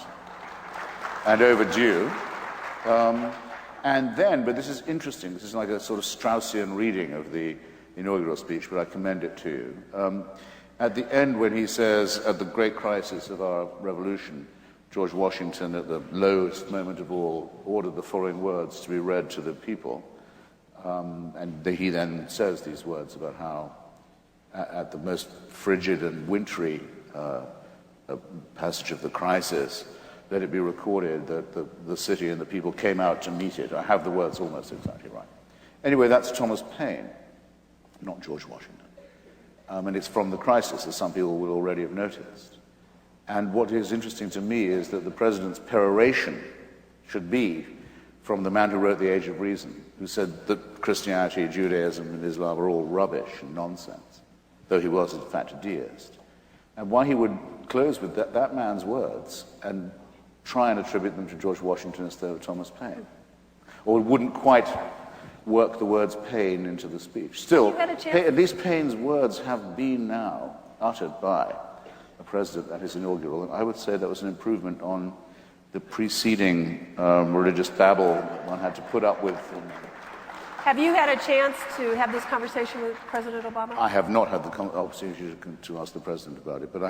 And overdue. And then, but this is interesting, this is like a sort of Straussian reading of the inaugural speech, but I commend it to you. At the end, when he says, at the great crisis of our revolution, George Washington, at the lowest moment of all, ordered the following words to be read to the people. And he then says these words about how, at the most frigid and wintry passage of the crisis, let it be recorded that the city and the people came out to meet it. I have the words almost exactly right. Anyway, that's Thomas Paine, not George Washington. And it's from the crisis, as some people will already have noticed. And what is interesting to me is that the president's peroration should be from the man who wrote The Age of Reason, who said that Christianity, Judaism, and Islam are all rubbish and nonsense, though he was, in fact, a deist. And why he would close with that man's words and try and attribute them to George Washington instead of Thomas Paine. Or wouldn't quite work the words Paine into the speech. Still, at least Paine's words have been now uttered by a president at his inaugural, and I would say that was an improvement on the preceding religious babble one had to put up with.
Have you had a chance to have this conversation with President Obama?
I have not had the opportunity to ask the president about it, but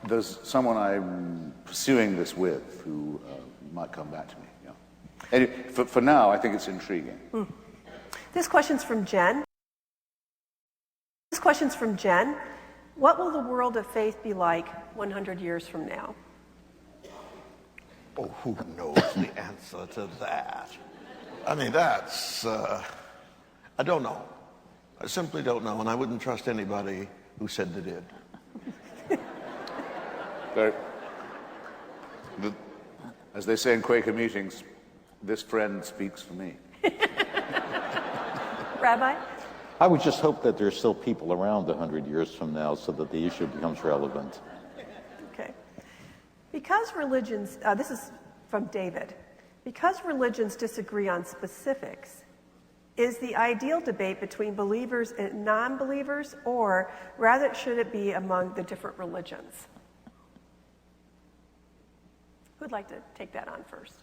there's someone I'm pursuing this with who might come back to me. Yeah. Anyway, for now, I think it's intriguing.
This question's from Jen. What will the world of faith be like 100 years from now?
Oh, who knows the answer to that? I mean, that's, I don't know. I simply don't know, and I wouldn't trust anybody who said they did.
As they say in Quaker meetings, this friend speaks for me.
Rabbi?
I would just hope that there's still people around 100 years from now so that the issue becomes relevant.
Okay. Because religions, this is from David, because religions disagree on specifics, is the ideal debate between believers and non-believers, or rather should it be among the different religions? Who'd like to take that on first?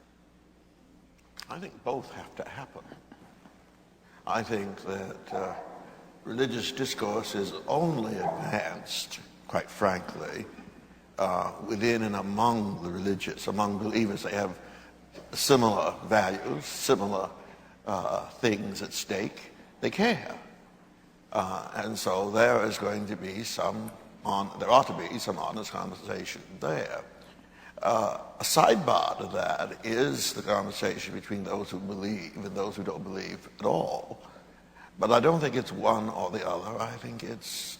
I think both have to happen. I think that religious discourse is only advanced, quite frankly, within and among the religious, among believers. They have similar values, similar things at stake. They care. And so there is going to be there ought to be some honest conversation there. A sidebar to that is the conversation between those who believe and those who don't believe at all. But I don't think it's one or the other. I think it's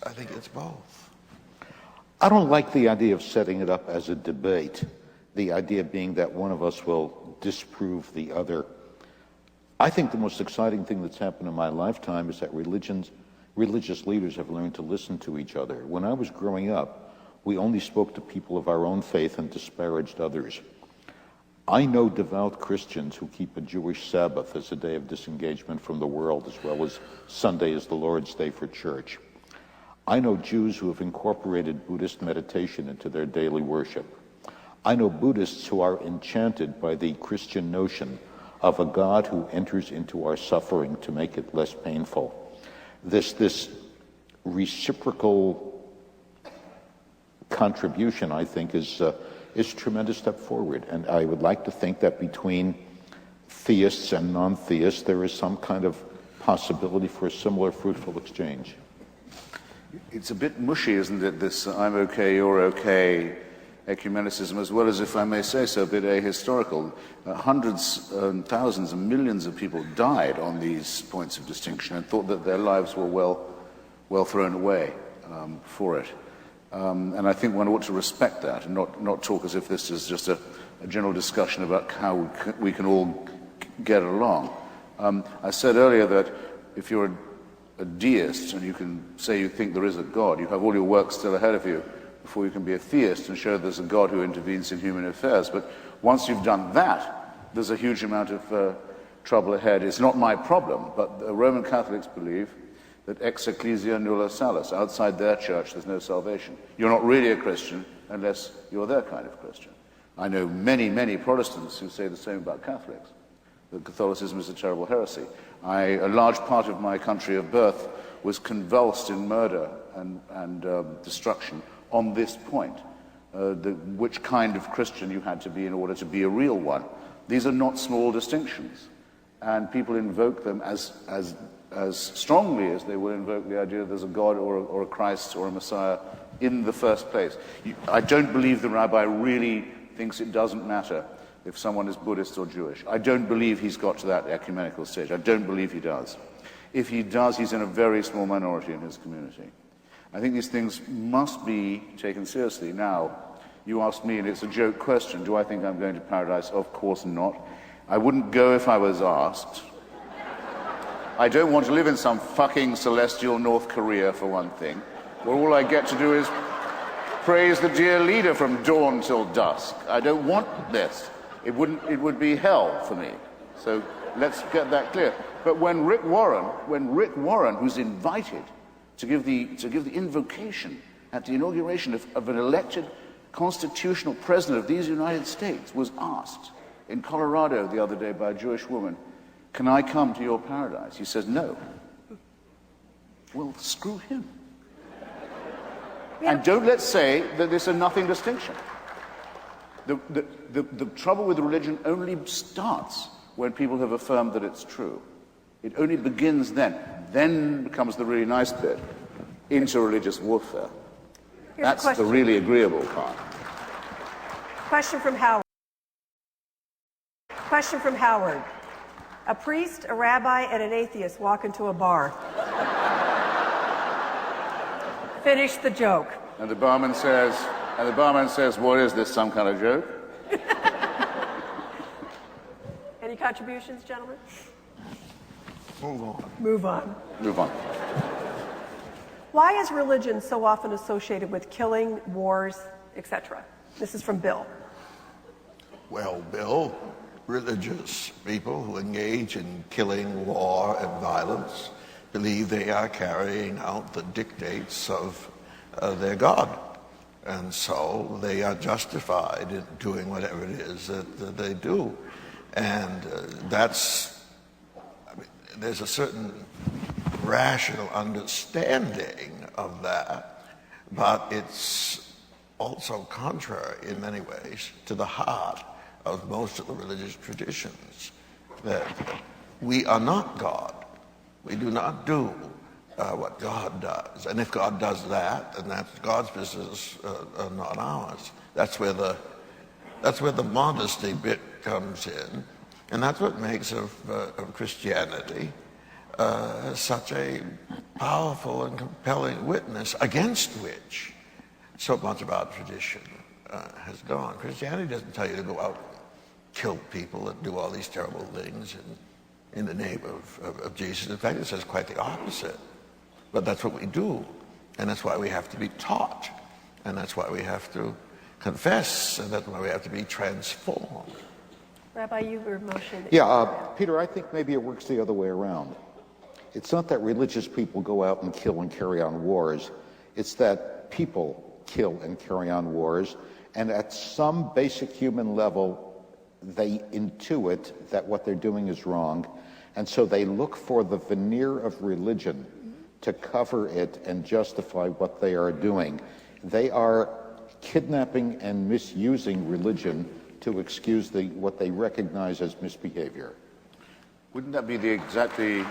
both.
I don't like the idea of setting it up as a debate, the idea being that one of us will disprove the other. I think the most exciting thing that's happened in my lifetime is that religious leaders have learned to listen to each other. When I was growing up, we only spoke to people of our own faith and disparaged others. I know devout Christians who keep a Jewish Sabbath as a day of disengagement from the world, as well as Sunday as the Lord's Day for church. I know Jews who have incorporated Buddhist meditation into their daily worship. I know Buddhists who are enchanted by the Christian notion of a God who enters into our suffering to make it less painful. This reciprocal contribution, I think, is a tremendous step forward. And I would like to think that between theists and non-theists, there is some kind of possibility for a similar fruitful exchange.
It's a bit mushy, isn't it, this I'm okay, you're okay ecumenicism, as well as, if I may say so, a bit ahistorical. Hundreds and thousands and millions of people died on these points of distinction and thought that their lives were well thrown away for it. And I think one ought to respect that and not talk as if this is just a general discussion about how we can all get along. I said earlier that if you're a deist and you can say you think there is a God. You have all your work still ahead of you before you can be a theist and show there's a God who intervenes in human affairs. But once you've done that, there's a huge amount of trouble ahead. It's not my problem, but the Roman Catholics believe that ex ecclesia nulla salus, outside their church there's no salvation. You're not really a Christian unless you're their kind of Christian. I know many, many Protestants who say the same about Catholics, that Catholicism is a terrible heresy. A large part of my country of birth was convulsed in murder and destruction on this point, which kind of Christian you had to be in order to be a real one. These are not small distinctions, and people invoke them as strongly as they will invoke the idea that there's a God or a Christ or a Messiah in the first place. I don't believe the rabbi really thinks it doesn't matter if someone is Buddhist or Jewish. I don't believe he's got to that ecumenical stage. I don't believe he does. If he does, he's in a very small minority in his community. I think these things must be taken seriously. Now, you asked me, and it's a joke question, do I think I'm going to paradise? Of course not. I wouldn't go if I was asked. I don't want to live in some fucking celestial North Korea, for one thing, where all I get to do is praise the dear leader from dawn till dusk. I don't want this. It would be hell for me. So let's get that clear. But when Rick Warren, who's invited to give the invocation at the inauguration of an elected constitutional president of these United States, was asked in Colorado the other day by a Jewish woman, "Can I come to your paradise?" He says, "No." Well, screw him. And don't let's say that there's a nothing distinction. The trouble with religion only starts when people have affirmed that it's true. It only begins then. Then becomes the really nice bit, interreligious warfare. That's the really agreeable part.
Question from Howard. Question from Howard. A priest, a rabbi, and an atheist walk into a bar. Finish the joke.
And the barman says, "What is this, some kind of joke?"
Any contributions, gentlemen?
Move on.
Move on.
Move on.
Why is religion so often associated with killing, wars, etc.? This is from Bill.
Well, Bill, religious people who engage in killing, war, and violence believe they are carrying out the dictates of their God. And so they are justified in doing whatever it is that they do. And there's a certain rational understanding of that, but it's also contrary in many ways to the heart of most of the religious traditions, that we are not God. We do not do what God does. And if God does that, then that's God's business, not ours. That's where the modesty bit comes in. And that's what makes of Christianity such a powerful and compelling witness against which so much of our tradition has gone. Christianity doesn't tell you to go out and kill people and do all these terrible things in the name of Jesus. In fact, it says quite the opposite. But that's what we do, and that's why we have to be taught, and that's why we have to confess, and that's why we have to be transformed.
Rabbi, you were motioning.
Peter, I think maybe it works the other way around. It's not that religious people go out and kill and carry on wars. It's that people kill and carry on wars, and at some basic human level, they intuit that what they're doing is wrong, and so they look for the veneer of religion to cover it and justify what they are doing. They are kidnapping and misusing religion to excuse what they recognize as misbehavior.
Wouldn't that be exactly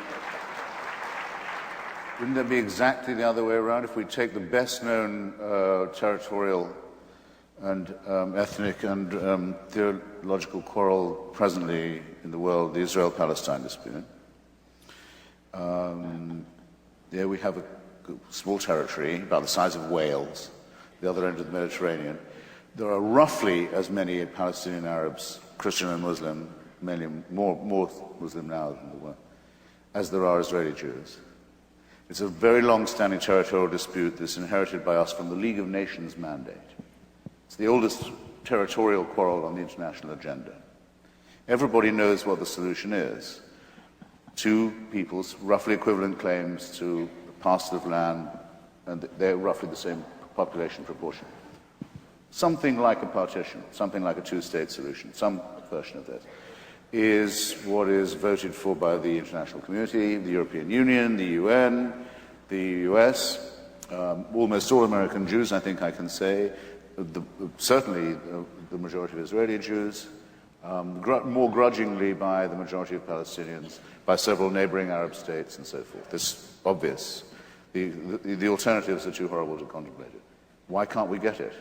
the other way around? If we take the best known territorial and ethnic and theological quarrel presently in the world, the Israel-Palestine dispute. There we have a small territory about the size of Wales, the other end of the Mediterranean. There are roughly as many Palestinian Arabs, Christian and Muslim, mainly more Muslim now than there were, as there are Israeli Jews. It's a very long-standing territorial dispute that's inherited by us from the League of Nations mandate. It's the oldest territorial quarrel on the international agenda. Everybody knows what the solution is. Two peoples, roughly equivalent claims to a parcel of land, and they're roughly the same population proportion. Something like a partition, something like a two-state solution, some version of that, is what is voted for by the international community, the European Union, the UN, the US, almost all American Jews, I think I can say, certainly the majority of Israeli Jews, more grudgingly by the majority of Palestinians, by several neighboring Arab states and so forth. It's obvious. The alternatives are too horrible to contemplate it. Why can't we get it?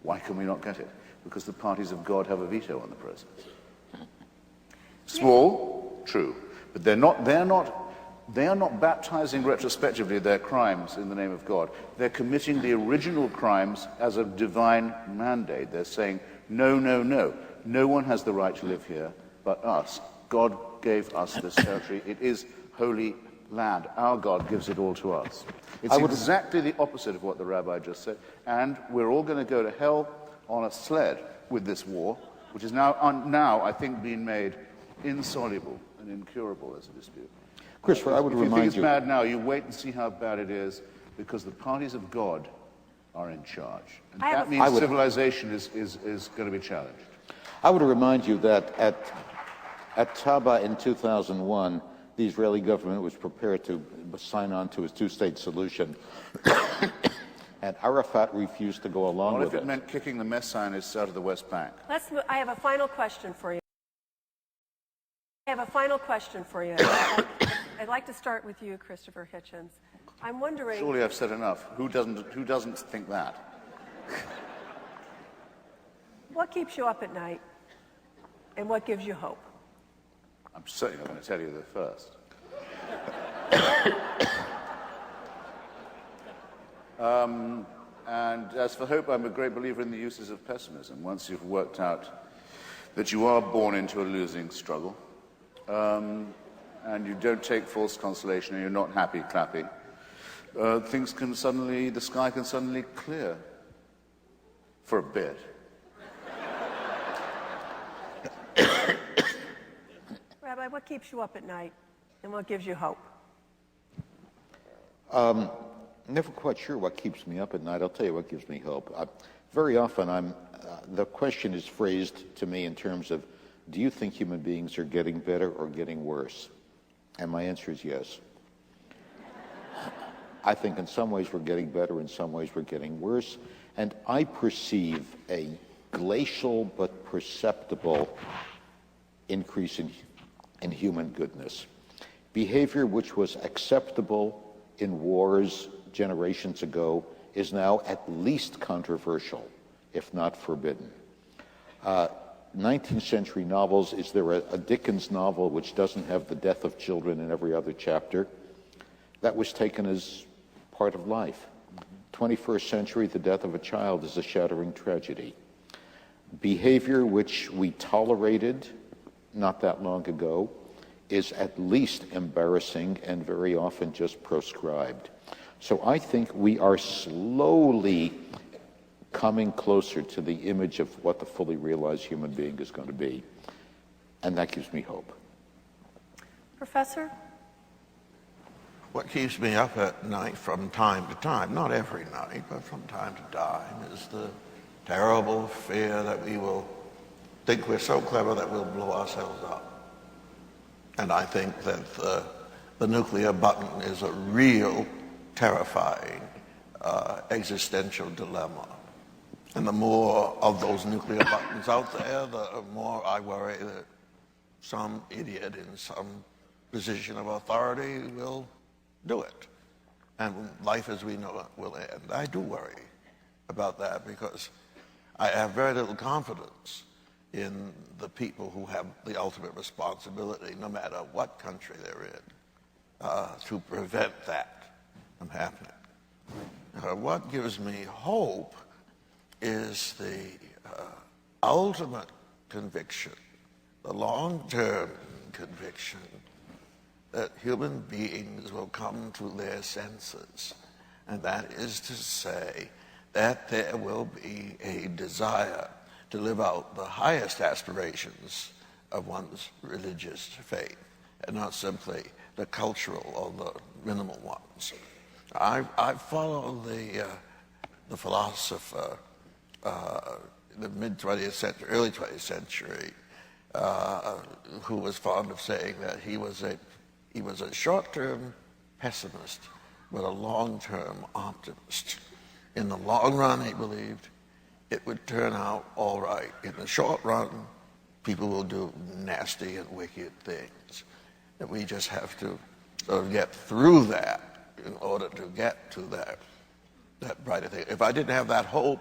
Why can we not get it? Because the parties of God have a veto on the process. Small, true, but they are not baptizing retrospectively their crimes in the name of God. They're committing the original crimes as a divine mandate. They're saying, no, no, no. No one has the right to live here but us. God gave us this territory. It is holy land. Our God gives it all to us. It's exactly the opposite of what the rabbi just said. And we're all going to go to hell on a sled with this war, which is now I think, being made insoluble and incurable as a dispute.
Christopher, I would remind you...
If you think it's bad now, you wait and see how bad it is, because the parties of God are in charge. And that means civilization is going to be challenged.
I would remind you that at Taba in 2001, the Israeli government was prepared to sign on to a two-state solution, and Arafat refused to go along with it.
What if it meant kicking the Mess Zionists out of the West Bank?
I have a final question for you. I'd like to start with you, Christopher Hitchens. I'm wondering...
Surely I've said enough. Who doesn't think that?
What keeps you up at night, and what gives you hope?
I'm certainly not going to tell you the first. And as for hope, I'm a great believer in the uses of pessimism. Once you've worked out that you are born into a losing struggle, and you don't take false consolation, and you're not happy clappy, the sky can suddenly clear for a bit.
Rabbi, what keeps you up at night, and what gives you hope?
Never quite sure what keeps me up at night. I'll tell you what gives me hope. Very often the question is phrased to me in terms of, do you think human beings are getting better or getting worse? And my answer is yes. I think in some ways we're getting better, in some ways we're getting worse. And I perceive a glacial but perceptible increase in human goodness. Behavior which was acceptable in wars generations ago is now at least controversial, if not forbidden. 19th century novels, is there a Dickens novel which doesn't have the death of children in every other chapter? That was taken as part of life. 21st century, the death of a child is a shattering tragedy. Behavior which we tolerated not that long ago is at least embarrassing and very often just proscribed. So I think we are slowly coming closer to the image of what the fully realized human being is going to be. And that gives me hope.
Professor?
What keeps me up at night from time to time, not every night, but from time to time, is the terrible fear that we will think we're so clever that we'll blow ourselves up. And I think that the nuclear button is a real terrifying existential dilemma. And the more of those nuclear buttons out there, the more I worry that some idiot in some position of authority will do it. And life as we know it will end. I do worry about that because I have very little confidence in the people who have the ultimate responsibility, no matter what country they're in, to prevent that from happening. What gives me hope is the ultimate conviction, the long-term conviction that human beings will come to their senses. And that is to say that there will be a desire to live out the highest aspirations of one's religious faith, and not simply the cultural or the minimal ones. I follow the philosopher, the mid-20th century, early 20th century, who was fond of saying that he was a short-term pessimist, but a long-term optimist. In the long run, he believed it would turn out all right. In the short run, people will do nasty and wicked things. And we just have to sort of get through that in order to get to that brighter thing. If I didn't have that hope,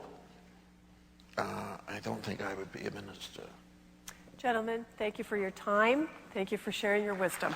I don't think I would be a minister.
Gentlemen, thank you for your time. Thank you for sharing your wisdom.